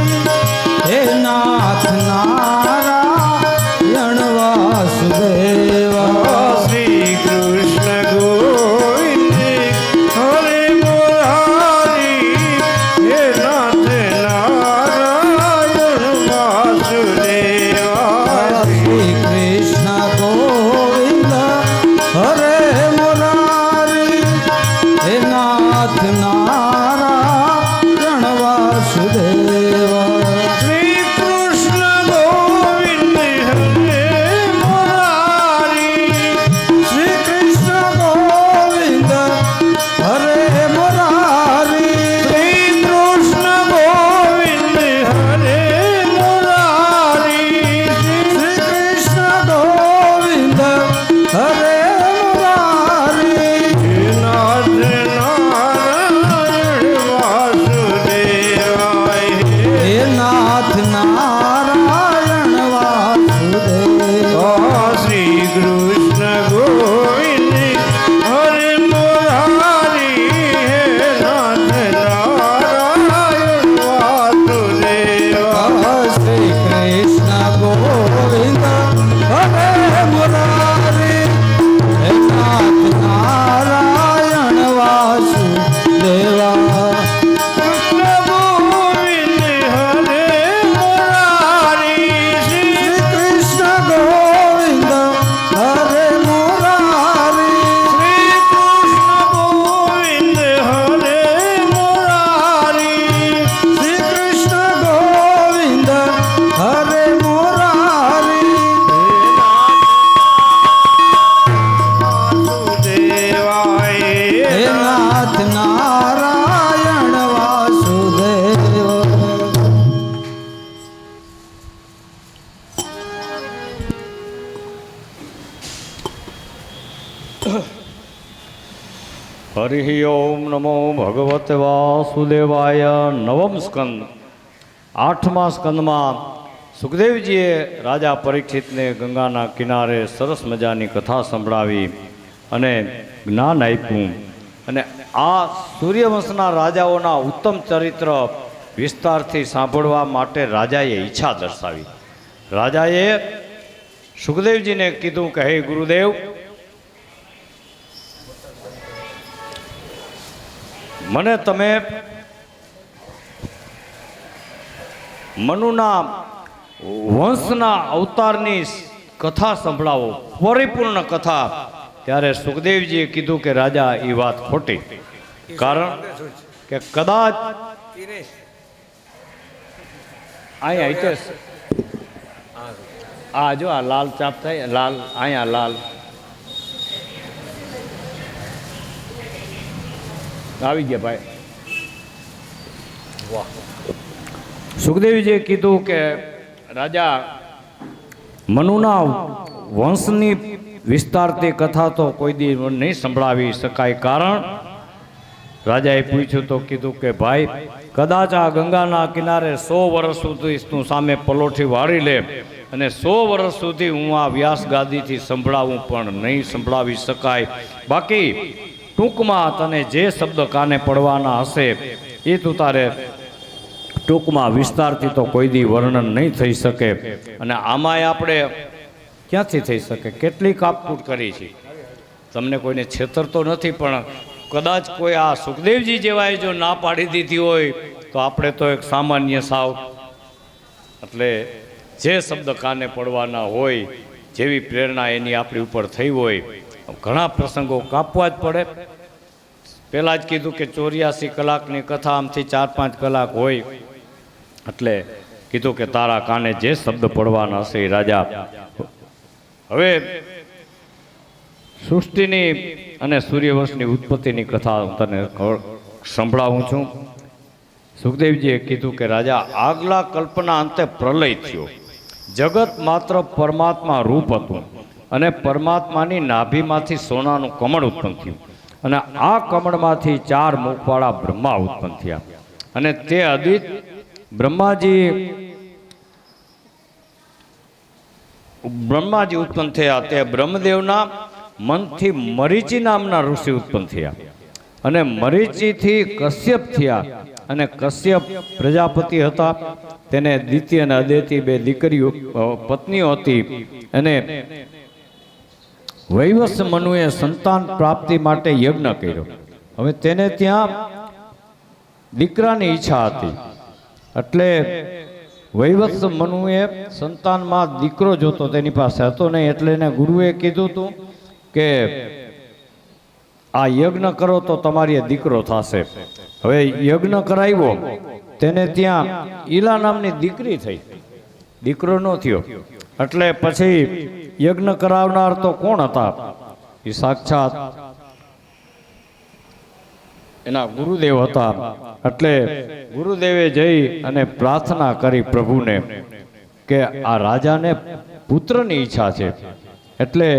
હે નાથ નારાયણ વાસુદેવા. શ્રી કૃષ્ણ ગોવિંદ હરે મુરારી હે નાથ નારાયણ વાસુદેવાય. શ્રી કૃષ્ણ ગોવિંદ હરે મુરારી હે નાથ નારાયણ વાસુદેવા. શ્રી કૃષ્ણ ગોવિંદ હરે મુરારી શ્રી કૃષ્ણ ગોવિંદ હરે મુરારી. શ્રી કૃષ્ણ ગોવિંદ હરે મુરારી. શ્રી કૃષ્ણ ગોવિંદ હરે મુરારી. નાથ નારાયણ વાસુદેવાય. હે નાથ નારાયણ વાસુદેવા. શ્રી કૃષ્ણ ગોવિંદ હરે મુરારી હે નાથ નારાયણ વાસુદેવા. શ્રી કૃષ્ણ ગોવિંદ હરે મુરારી હે નાથ નારાયણ વાસુદેવા. કૃષ્ણ ગોવિંદ હરે મુરારી. શ્રી કૃષ્ણ ગોવિંદ હરે મુરારી. શ્રી કૃષ્ણ ગોવિંદ હરે મુરારી. શ્રી કૃષ્ણ ગોવિંદ હરે મુરારી. વાસુદેવાય. હે નાથ નારાયણ વાસુદેવ. હરિ ઓમ નમો ભગવતે વાસુદેવાય. નવમ સ્કંદ. આઠમા સ્કંદમાં સુખદેવજીએ રાજા પરીક્ષિતને ગંગાના કિનારે સરસ મજાની કથા સંભળાવી અને જ્ઞાન આપ્યું. અને આ સૂર્યવંશના રાજાઓના ઉત્તમ ચરિત્ર વિસ્તારથી સાંભળવા માટે રાજાએ ઈચ્છા દર્શાવી. રાજાએ સુખદેવજીને કીધું કે હે ગુરુદેવ, મને તમે મનુના વંશના અવતારની કથા સંભળાવો, પરિપૂર્ણ કથા. ત્યારે સુખદેવજીએ કીધું કે રાજા, એ વાત ખોટી. કારણ કે કદાચ અહીંયા હિતેશ, આ જો આ લાલ ચાપ થાય, લાલ અહીંયા લાલ આવી ગયા ભાઈ. વાહ. સુખદેવજીએ કીધું કે રાજા, મનુના વંશની વિસ્તારતી કથા તો કોઈ દી નહીં સંભળાવી શકાય. કારણ રાજાએ પૂછ્યું તો કીધું કે ભાઈ, કદાચ આ ગંગાના કિનારે 100 વર્ષ સુધી તું સામે પલોઠી વાળી લે અને 100 વર્ષ સુધી હું આ વ્યાસ ગાદીથી સંભળાવું પણ નહીં સંભળાવી શકાય. બાકી ટૂંકમાં તને જે શબ્દ કાને પડવાના હશે એ તું તારે ટૂંકમાં વિસ્તારથી તો કોઈ દી વર્ણન નહીં થઈ શકે. અને આમાંય આપણે ક્યાંથી થઈ શકે? કેટલી કાપકૂટ કરી છે. તમને કોઈને છેતરતો નથી, પણ કદાચ કોઈ આ સુખદેવજી જેવાએ જો ના પાડી દીધી હોય તો આપણે તો એક સામાન્ય સાવ. એટલે જે શબ્દ કાને પડવાના હોય, જેવી પ્રેરણા એની આપણી ઉપર થઈ હોય, ઘણા પ્રસંગો કાપવા જ પડે. પહેલાં જ કીધું કે 84 કલાકની કથા આમથી 4-5 કલાક હોય. એટલે કીધું કે તારા કાને જે શબ્દ પડવાના હશે એ રાજા. હવે સૃષ્ટિની અને સૂર્યવંશની ઉત્પત્તિની કથા હું તને સંભળાવું છું. સુખદેવજીએ કીધું કે રાજા, આગલા કલ્પના અંતે પ્રલય થયો. જગત માત્ર પરમાત્મા રૂપ હતું અને પરમાત્માની નાભીમાંથી સોનાનું કમળ ઉત્પન્ન થયું અને આ કમળમાંથી 4 મુખવાળા બ્રહ્મા ઉત્પન્ન થયા અને તે અદિત બ્રહ્માજી ઉત્પન્ન થયા. તે બ્રહ્મદેવના મનથી મરીચી નામના ઋષિ ઉત્પન્ન થયા અને મરીચીથી કશ્યપ થયા અને કશ્યપ પ્રજાપતિ હતા. તેને દિતિ અને અદિતિ 2 દીકરીઓ પત્નીઓ હતી અને વૈવસ્ય મનુએ સંતાન પ્રાપ્તિ માટે યજ્ઞ કર્યો. હવે તેને ત્યાં દીકરાની ઈચ્છા હતી એટલે વૈવસ્ય મનુએ સંતાનમાં દીકરો જોતો, તેની પાસે હતો નહીં એટલે એને ગુરુએ કીધું હતું કે આ યજ્ઞ કરો તો તમારી દીકરો થશે. હવે યજ્ઞ કરાવ્યો, તેને ત્યાં ઈલા નામની દીકરી થઈ, દીકરો ન થયો. એટલે પછી યજ્ઞ કરાવનાર તો કોણ હતા? એ સાક્ષાત એના ગુરુદેવ હતા. એટલે ગુરુદેવે જઈ અને પ્રાર્થના કરી પ્રભુને કે આ રાજાને પુત્રની ઈચ્છા છે, એટલે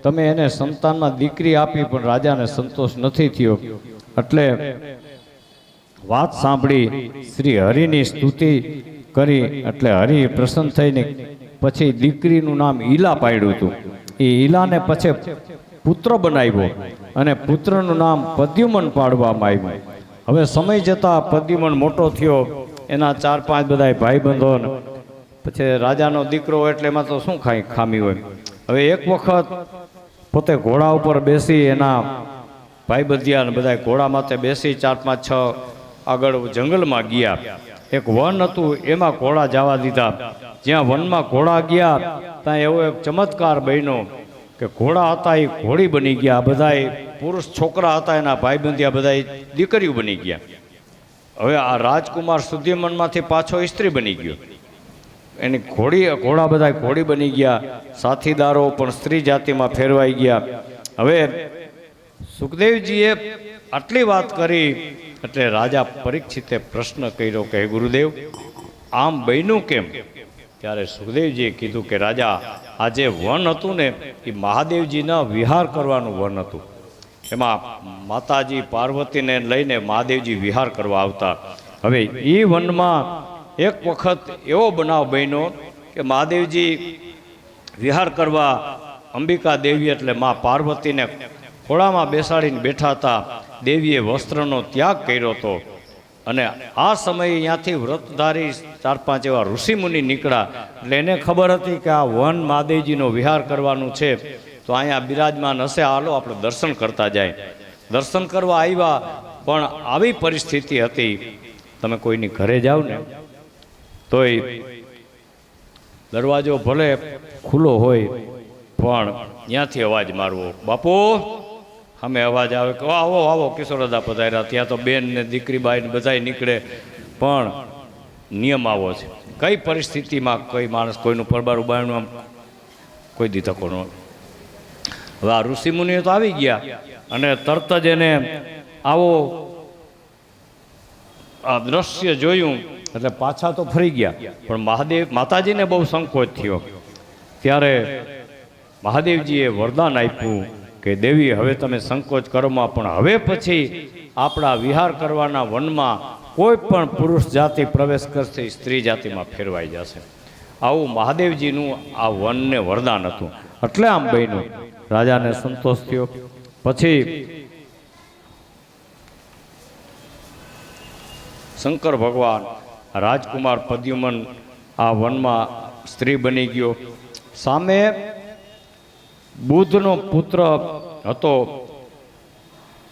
તમે એને સંતાનમાં દીકરી આપી પણ રાજાને સંતોષ નથી થયો. એટલે વાત સાંભળી શ્રી હરિની સ્તુતિ કરી એટલે હરિ પ્રસન્ન થઈને પછી દીકરીનું નામ ઈલા પાડ્યું હતું. એ ઈલાને પછી પુત્ર બનાવ્યો અને પુત્રનું નામ પદ્યુમન પાડવામાં આવ્યું. હવે સમય જતાં પદ્યુમન મોટો થયો, એના 4-5 બધા ભાઈબંધો, પછી રાજાનો દીકરો એટલે એમાં તો શું ખામી હોય. હવે એક વખત પોતે ઘોડા ઉપર બેસી એના ભાઈબંધિયા બધા ઘોડા માથે બેસી 4-5-6 આગળ જંગલમાં ગયા. એક વન હતું, એમાં ઘોડા જવા દીધા. જ્યાં વનમાં ઘોડા ગયા ત્યાં એવો એક ચમત્કાર બન્યો કે ઘોડા હતા એ ઘોડી બની ગયા, બધા પુરુષ છોકરા હતા એના ભાઈબંધિયા બધા દીકરીઓ બની ગયા. હવે આ રાજકુમાર સુધીમનમાંથી પાછો સ્ત્રી બની ગયો, એની ઘોડા બધા ઘોડી બની ગયા, સાથીદારો પણ સ્ત્રી જાતિમાં ફેરવાઈ ગયા. હવે સુખદેવજીએ આટલી વાત કરી એટલે રાજા પરીક્ષિતે પ્રશ્ન કર્યો કે હે ગુરુદેવ, આમ બન્યું કેમ? ત્યારે સુખદેવજીએ કીધું કે રાજા, આ જે વન હતું ને એ મહાદેવજીના વિહાર કરવાનું વન હતું. એમાં માતાજી પાર્વતીને લઈને મહાદેવજી વિહાર કરવા આવતા. હવે એ વનમાં એક વખત એવો બનાવ બન્યો કે મહાદેવજી વિહાર કરવા અંબિકા દેવી એટલે મા પાર્વતીને ખોળામાં બેસાડીને બેઠા હતા. દેવીએ વસ્ત્રનો ત્યાગ કર્યો હતો અને આ સમયે અહીંયાથી વ્રતધારી 4-5 એવા ઋષિમુનિ નીકળ્યા. એટલે એને ખબર હતી કે આ વન મહાદેવજીનો વિહાર કરવાનું છે, તો અહીંયા બિરાજમાન હશે, હાલો આપણે દર્શન કરતા જાય. દર્શન કરવા આવ્યા પણ આવી પરિસ્થિતિ હતી, તમે કોઈની ઘરે જાઓ ને તોય દરવાજો ભલે ખુલ્લો હોય પણ ત્યાંથી અવાજ મારવો, બાપુ અમે અવાજ આવે કે આવો આવો કિશોરદા પધાર્યા. ત્યાં તો બેન ને દીકરી બાઈ ને બધાય નીકળે, પણ નિયમ આવો છે. કઈ પરિસ્થિતિમાં કઈ માણસ કોઈનું પરબારું બાયણું આમ કોઈ દી તકો ન. હવે આ ઋષિમુનિઓ તો આવી ગયા અને તરત જ એને આવો આ દ્રશ્ય જોયું એટલે પાછા તો ફરી ગયા, પણ માતાજીને બહુ સંકોચ થયો. ત્યારે મહાદેવજીએ વરદાન આપ્યું કે દેવી, હવે તમે સંકોચ કરોમાં, પણ હવે પછી આપણા વિહાર કરવાના વનમાં કોઈ પણ પુરુષ જાતિ પ્રવેશ કરશે સ્ત્રી જાતિમાં ફેરવાઈ જશે. આવું મહાદેવજીનું આ વનને વરદાન હતું. એટલે આમ બન્યું. રાજાને સંતોષ થયો. પછી શંકર ભગવાન રાજકુમાર પદ્યુમન આ વનમાં સ્ત્રી બની ગયો. સામે બુદ્ધનો પુત્ર હતો,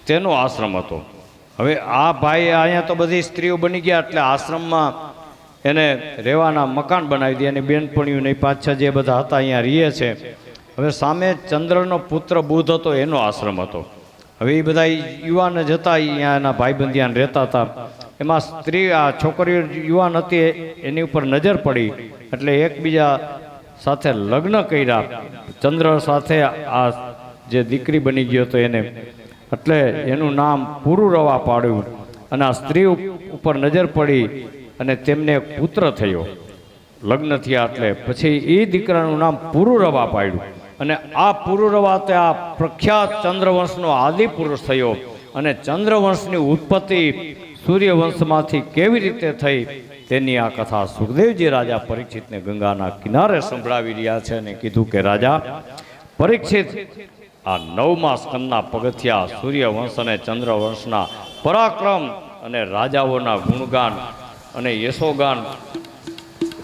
તેનો આશ્રમ હતો. હવે આ ભાઈ અહીંયા તો બધી સ્ત્રીઓ બની ગયા એટલે આશ્રમમાં એને રહેવાના મકાન બનાવી દે અને બેનપણીઓ નહીં 5-6 જે બધા હતા અહીંયા રહે છે. હવે સામે ચંદ્રનો પુત્ર બુદ્ધ હતો, એનો આશ્રમ હતો. હવે એ બધા યુવાન જ હતા, અહીંયા એના ભાઈબંધિયાને રહેતા હતા. એમાં સ્ત્રી આ છોકરીઓ યુવાન હતી, એની ઉપર નજર પડી એટલે એકબીજા સાથે લગ્ન કર્યા. ચંદ્ર સાથે આ જે દીકરી બની ગયો હતો એને, એટલે એનું નામ પુરુરવા પાડ્યું. અને આ સ્ત્રી ઉપર નજર પડી અને તેમને એક પુત્ર થયો, લગ્ન થયા એટલે પછી એ દીકરાનું નામ પુરુરવા પાડ્યું. અને આ પુરુરવા તે આ પ્રખ્યાત ચંદ્રવંશનો આદિ પુરુષ થયો. અને ચંદ્રવંશની ઉત્પત્તિ સૂર્યવંશમાંથી કેવી રીતે થઈ તેની આ કથા સુખદેવજી રાજા પરીક્ષિતને ગંગાના કિનારે સંભળાવી રહ્યા છે. અને કીધું કે રાજા પરીક્ષિત, આ 9મા સ્કંદના પગથિયા સૂર્યવંશ અને ચંદ્રવંશના પરાક્રમ અને રાજાઓના ગુણગાન અને યશોગાન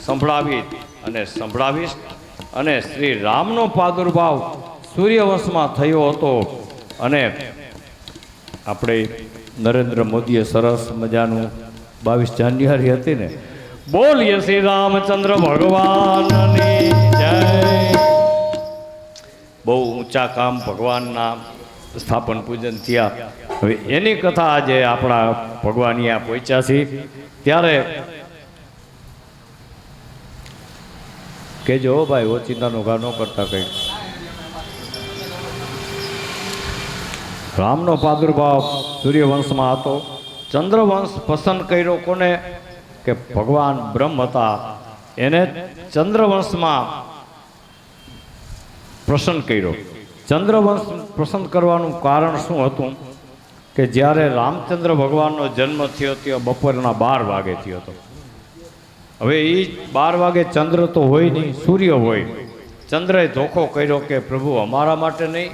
સંભળાવીશ. અને શ્રી રામનો પ્રાદુર્ભાવ સૂર્યવંશમાં થયો હતો. અને આપણે નરેન્દ્ર મોદીએ સરસ મજાનું 22 જાન્યુઆરી હતી ને, બોલીએ શ્રી રામચંદ્ર ભગવાનની જય. બહુ ઊંચા કામ ભગવાનના સ્થાપન પૂજન થયા. હવે એની કથા આજે આપણા ભગવાન અહીંયા પહોંચ્યા છે ત્યારે કેજો ભાઈ, ઓચિંતાનો ઘા ન કરતા કંઈક. રામનો પ્રાદુર્ભાવ સૂર્યવંશમાં હતો. ચંદ્રવંશ પસંદ કર્યો કોને? કે ભગવાન બ્રહ્મ હતા, એને ચંદ્રવંશમાં પસંદ કર્યો. ચંદ્રવંશ પસંદ કરવાનું કારણ શું હતું? કે જ્યારે રામચંદ્ર ભગવાનનો જન્મ થયો તે બપોરના 12 વાગે થયો હતો. હવે એ 12 વાગે ચંદ્ર તો હોય નહીં, સૂર્ય હોય. ચંદ્રએ ધોખો કર્યો કે પ્રભુ અમારા માટે નહીં,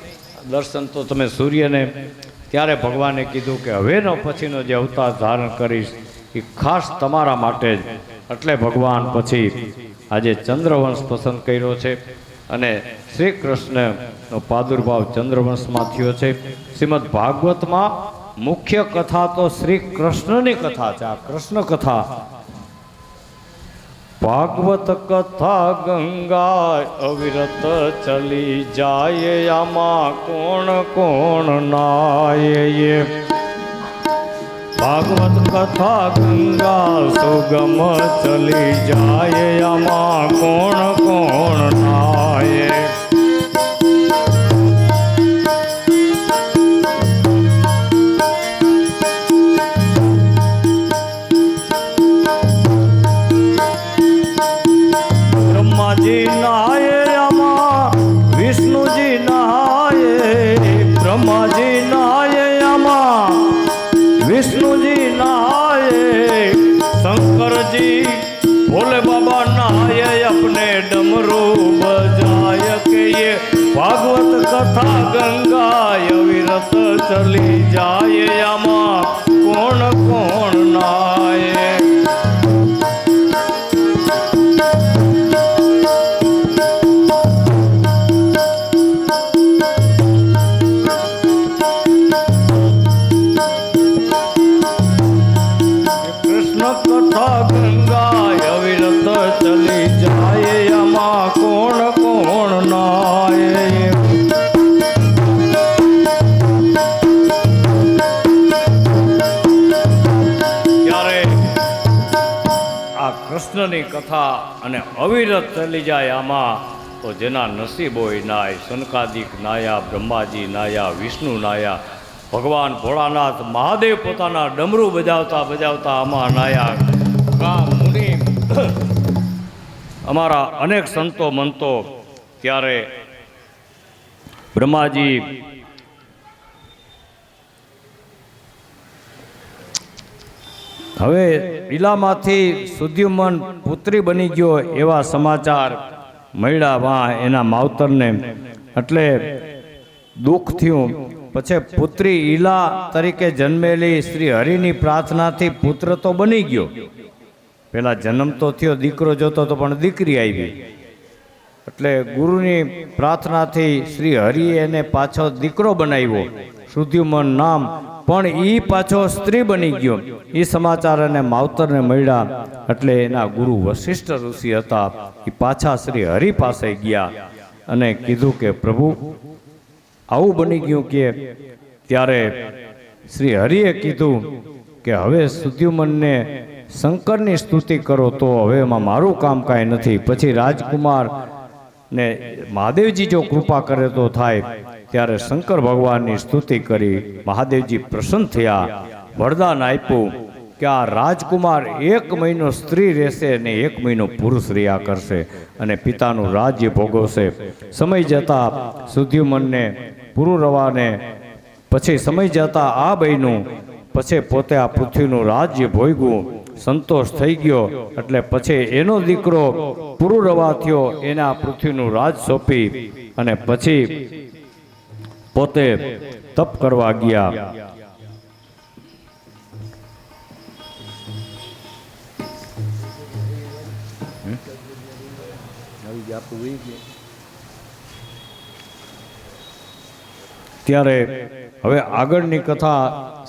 દર્શન તો તમે સૂર્યને. ત્યારે ભગવાને કીધું કે હવેનો પછીનો જે અવતાર ધારણ કરીશ એ ખાસ તમારા માટે જ. એટલે ભગવાન પછી આજે ચંદ્રવંશ પસંદ કર્યો છે. અને શ્રી કૃષ્ણનો પ્રાદુર્ભાવ ચંદ્રવંશમાં થયો છે. શ્રીમદ ભાગવતમાં મુખ્ય કથા તો શ્રી કૃષ્ણની કથા છે. આ કૃષ્ણ કથા, ભાગવત કથા ગંગા અવિરત ચલી જાય, આમાં કોણ કોણ નાય. ભાગવત કથા ગંગા સુગમ ચલી જાય, આમાં કોણ કોણ નાય. બ્રહ્માજી નાય આમાં, વિષ્ણુજી નાય. બ્રહ્માજી નાય આમાં, વિષ્ણુજી નાય. શંકરજી ભોલે બાબા નાય, अपने डमरू बजाय के ये भागवत कथा गंगा अविरत चली जाए, आमा कोण कोण नाये. कथा गंगा अविरत चली जाए, आमा कोण कोण नाये. ત્યારે આ કૃષ્ણની કથા અને અવિરત ચલી જાય આમાં, તો જેના નસીબ હોય નાય. સનકાદિક નાયા, બ્રહ્માજી નાયા, વિષ્ણુ નાયા, ભગવાન ભોળાનાથ મહાદેવ પોતાના ડમરું બજાવતા બજાવતા આમાં નાયા. મુનિ અમારા અનેક સંતો મંતો. ત્યારે બ્રહ્માજી હવે લીલામાંથી સુદ્યુમન પુત્રી બની ગયો એવા સમાચાર મળ્યા વા એના માવતરને. એટલે દુઃખ થયું. પછી પુત્રી ઈલા તરીકે જન્મેલી શ્રી હરિની પ્રાર્થનાથી પુત્ર તો બની ગયો. પેલા જન્મ તો થયો, દીકરો જોતો તો પણ દીકરી આવી. એટલે ગુરુની પ્રાર્થનાથી શ્રી હરિએ એને પાછો દીકરો બનાવ્યો, સુદ્યુમન નામ. પણ એ પાછો સ્ત્રી બની ગયો. એ સમાચાર એને માવતરને મળ્યા. એટલે એના ગુરુ વશિષ્ઠ ઋષિ હતા, એ પાછા શ્રી હરિ પાસે ગયા અને કીધું કે પ્રભુ આવું બની ગયું કે. ત્યારે શ્રી હરિએ કીધું કે હવે સુદ્યુમનને શંકરની સ્તુતિ કરો તો હવે એમાં મારું કામ કાંઈ નથી. પછી રાજકુમાર ને મહાદેવજી જો કૃપા કરે તો થાય. ત્યારે શંકર ભગવાનની સ્તુતિ કરી મહાદેવજી પ્રસન્ન થયા, વરદાન આપ્યું કે આ રાજકુમાર 1 મહિનો સ્ત્રી રહેશે અને 1 મહિનો પુરુષ રહ્યા કરશે અને પિતાનું રાજ્ય ભોગવશે. સમય જતાં સુદ્યુમનને પુરુરવાને પછી સમય જતાં આ બન્યું, પછી પોતે આ પૃથ્વીનું રાજ્ય ભોગવ્યું, સંતોષ થઈ ગયો. એટલે પછી એનો દીકરો પુરુરવા થયો, એને આ પૃથ્વીનું રાજ સોંપી અને પછી પોતે તપ કરવા ગયા. ત્યારે હવે આગળની કથા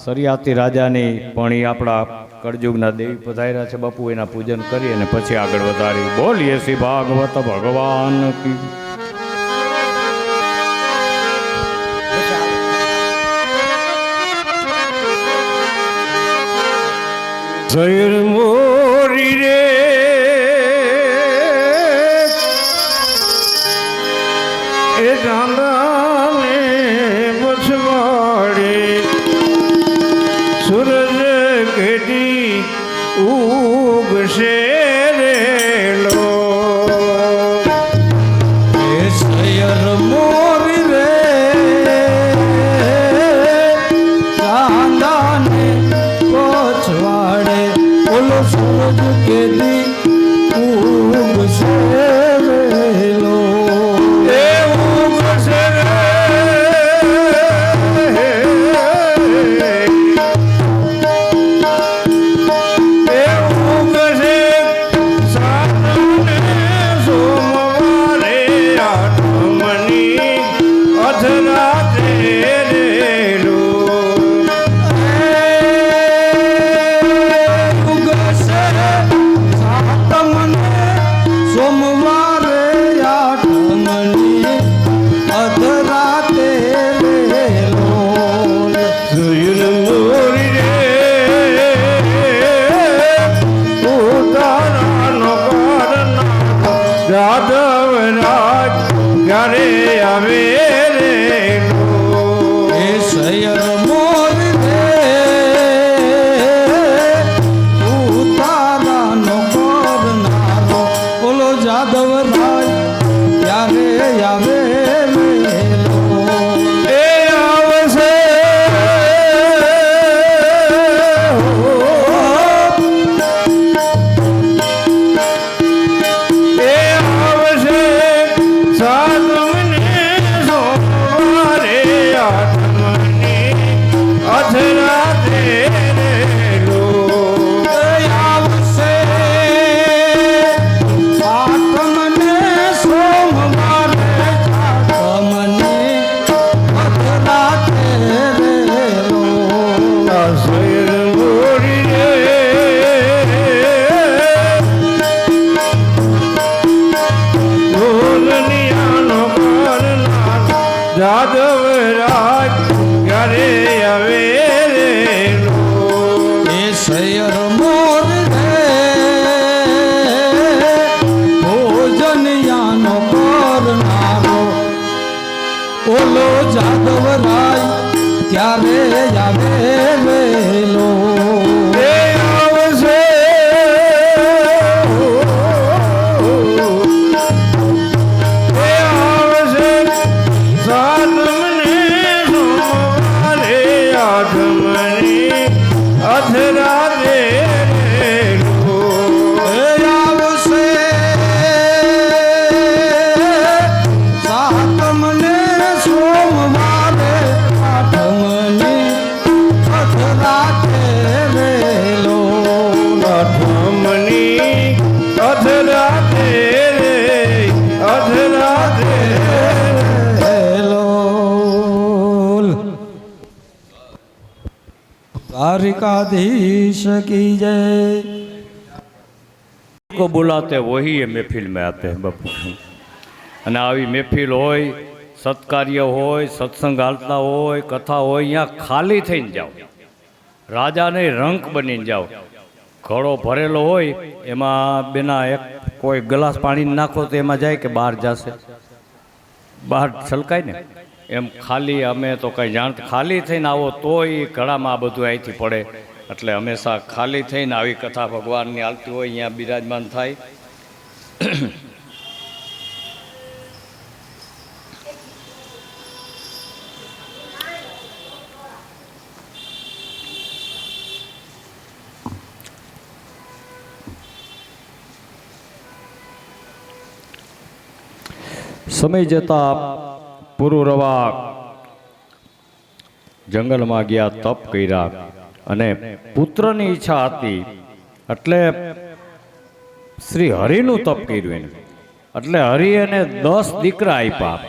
સરિયાતી રાજાની પણ એ આપણા કળજુગના દેવી પધાર્યા છે બાપુ, એના પૂજન કરી અને પછી આગળ વધારી. બોલીએ શ્રી ભાગવત ભગવાન કી. શયર મોરી રે એ ચાંદાને બસવાડે સૂરજ કેડી ઉગશે રેલો. એ શયર મોરી રે ચાંદાને પછવાડે ઓલો સૂરજ કેદી ઉગશે વેલો. એ ઉગશે સાતમને સોમવારે આઠમની અધરાત્રે રેલો. ઉગશે સાતમને સોમવારે આઠમની અધરાતે વેલો. સૂર્ય મોરી રે ઉતારાનો કારનાથ જાદવ રાજ ક્યારે આવે રેલો. એ શયર મોરી રે ઉતારાનો કરનારો ઓલો જાદવ રાય ત્યારે આવે વેલો. એ આવશે એ આવશે સાતમને સોમવારે આઠમની અધરાત્રે રેલો. આવશે આઠમને સોમવારે આઠમને અધરાતે વેલો. શયર મોરી રે ઢોલનિયાનો કરનાથ જાદવ રાજ ક્યારે આવે રેલો. એ શયર મોર રે ભોજનિયાનો કરનારો ઓલો જાદવ રાય ત્યારે આવે વેલો. એ આવશે એ આવશે સાતમને સોમવારે આઠમની અધરાત્રે રેલો. એ આવશે સાતમને સોમવારે આઠમની અધરાતે વેલો. આઠમની અધરાત્રે રે અધરાત્રે વેલો. द्वारिकाधीश की जय. को बुलाते वही ये महफिल में आते हैं बापू. અને આવી મહેફિલ હોય, સત્કાર્ય હોય, સત્સંગ હાલતા હોય, કથા હોય, અહીંયા ખાલી થઈને જાઓ, રાજાને રંક બનીને જાઓ. ઘડો ભરેલો હોય એમાં બેના એક કોઈ ગ્લાસ પાણી નાખો તો એમાં જાય કે બહાર જશે? બહાર છલકાય ને. એમ ખાલી અમે તો કંઈ જાણતા, ખાલી થઈને આવો તો એ ઘડામાં આ બધું અહીંથી પડે, એટલે હંમેશા ખાલી થઈને આવી કથા ભગવાનની હાલતી હોય અહીંયા બિરાજમાન થાય. સમય જતા પુરુરવા જંગલમાં ગયા, તપ કર્યા અને પુત્રની ઈચ્છા હતી એટલે શ્રી હરિનું તપ કર્યું એને. એટલે હરિ એને 10 દીકરા આપ્યા.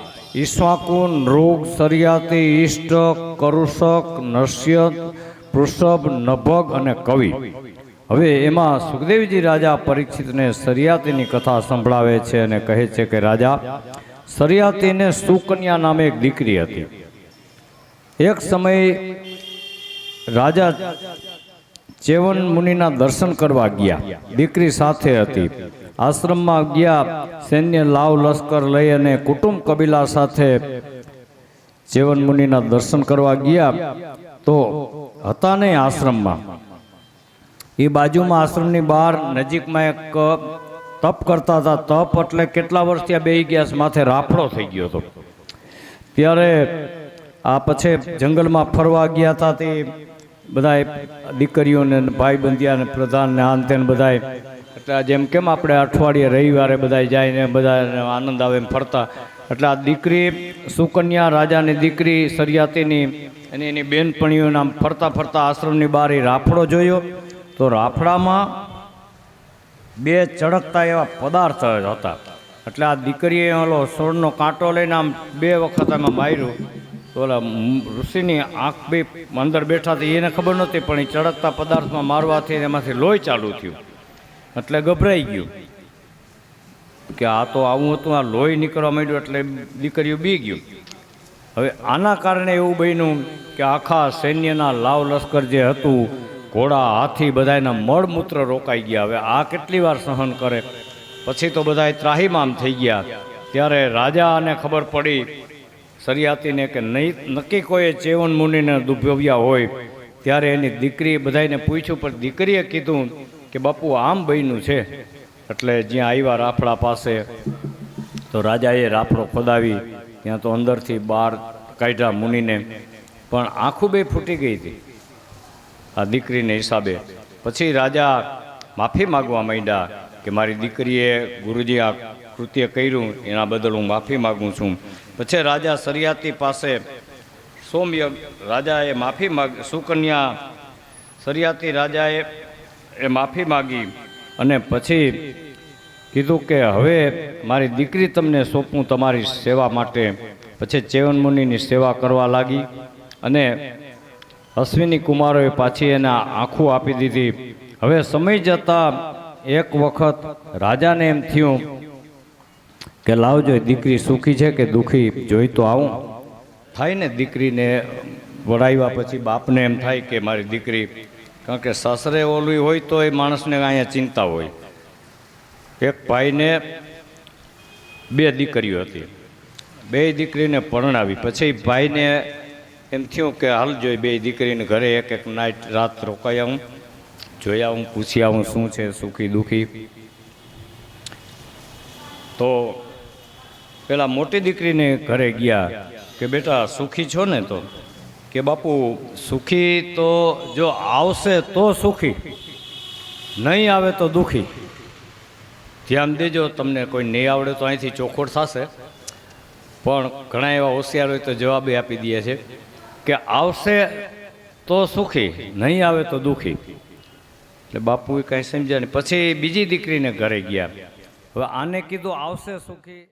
ઈશ્વાકુન, નૃગ, સરિયાતી, ઈષ્ટ, કરુષક, નશ્યત, પૃષભ, નભગ અને કવિ. હવે એમાં સુખદેવજી રાજા પરીક્ષિતને સરિયાતીની કથા સંભળાવે છે અને કહે છે કે રાજા, સરિયાતીને સુકન્યા નામે એક દીકરી હતી. એક સમય રાજા ચેવન મુનિના દર્શન કરવા ગયા. દીકરી સાથે હતી. આશ્રમમાં ગયા, સૈન્ય લાવ લશ્કર લઈ અને કુટુંબ કબીલા સાથે ચેવન મુનિના દર્શન કરવા ગયા. તો હતા નહીં આશ્રમમાં, એ બાજુમાં આશ્રમની બહાર નજીકમાં એક તપ કરતા હતા. તપ એટલે કેટલા વર્ષ ત્યાં બેસી ગયા, માથે રાફડો થઈ ગયો હતો. ત્યારે આ પછી જંગલમાં ફરવા ગયા હતા તે બધા દીકરીઓને ભાઈ બંધિયા ને પ્રધાન ને આન તેન બધા. એટલે જેમ કેમ આપણે અઠવાડિયે રવિવારે બધા જાય ને બધા આનંદ આવે એમ ફરતા. એટલે આ દીકરી સુકન્યા રાજાની દીકરી સરિયાતીની અને એની બેનપણીઓને આમ ફરતા ફરતા આશ્રમની બહાર રાફડો જોયો. તો રાફડામાં 2 ચળકતા એવા પદાર્થ હતા. એટલે આ દીકરીએ ઓલો સોળનો કાંટો લઈને આમ 2 વખત એમાં માર્યું. તો ઓલા ઋષિની આંખ બી અંદર બેઠા હતી, એને ખબર નહોતી, પણ એ ચળકતા પદાર્થમાં મારવાથી એમાંથી લોહી ચાલુ થયું. એટલે ગભરાઈ ગયું કે આ તો આવું હતું, આ લોહી નીકળવા માંડ્યું. એટલે દીકરીઓ બી ગયું. હવે આના કારણે એવું બન્યું કે આખા સૈન્યના લાવ લશ્કર જે હતું, ઘોડા, હાથી, બધાના મળમૂત્ર રોકાઈ ગયા. હવે આ કેટલી વાર સહન કરે? પછી તો બધા ત્રાહીમામ થઈ ગયા. ત્યારે રાજાને ખબર પડી સરિયાતીને કે નહીં, નક્કી કોઈ ચેવન મુનિને દુભવ્યા હોય. ત્યારે એની દીકરી બધાને પૂછ્યું, પણ દીકરીએ કીધું કે બાપુ આમ બન્યું છે. એટલે જ્યાં આવ્યા રાફડા પાસે, તો રાજાએ રાફડો ખોદાવી ત્યાં તો અંદરથી બહાર કાઢ્યા મુનિને, પણ આંખું બે ફૂટી ગઈ હતી આ દીકરીને હિસાબે. પછી રાજા માફી માગવા માંડ્યા કે મારી દીકરીએ ગુરુજી આ કૃત્ય કર્યું, એના બદલ હું માફી માગું છું. પછી રાજા સરિયાતી પાસે રાજાએ માફી સુકન્યા સરિયાતી રાજાએ માફી માગી અને પછી કીધું કે હવે મારી દીકરી તમને સોંપું તમારી સેવા માટે. પછી ચેવન મુનિની સેવા કરવા લાગી અને અશ્વિની કુમારોએ પાછી એને આંખું આપી દીધી. હવે સમય જતાં એક વખત રાજાને એમ થયું કે લાવજો દીકરી સુખી છે કે દુઃખી, જોઈ તો આવું. થાય ને દીકરીને વળાવ્યા પછી બાપને એમ થાય કે મારી દીકરી, કારણ કે સાસરે ઓલું હોય તો એ માણસને અહીંયા ચિંતા હોય. એક ભાઈને 2 દીકરીઓ હતી, 2 દીકરીને પરણાવી. પછી ભાઈને એમ થયું કે હાલ જોઈ 2 દીકરીને ઘરે એક નાઈટ રાત રોકાઈ આવું, જોઈ આવું, પૂછી આવું શું છે, સુખી દુઃખી. તો પેલા મોટી દીકરીને ઘરે ગયા કે બેટા સુખી છો ને? તો કે બાપુ સુખી તો જો આવશે તો સુખી, નહીં આવે તો દુઃખી. ધ્યાન દેજો, તમને કોઈ નહીં આવડે તો અહીંથી ચોખવટ થશે. પણ ઘણા એવા હોશિયાર હોય તો જવાબ આપી દે છે કે આવશે તો સુખી, નહીં આવે તો દુઃખી. એટલે બાપુએ કાંઈ સમજ્યા નહીં. પછી બીજી દીકરીને ઘરે ગયા. હવે આને કીધું આવશે સુખી.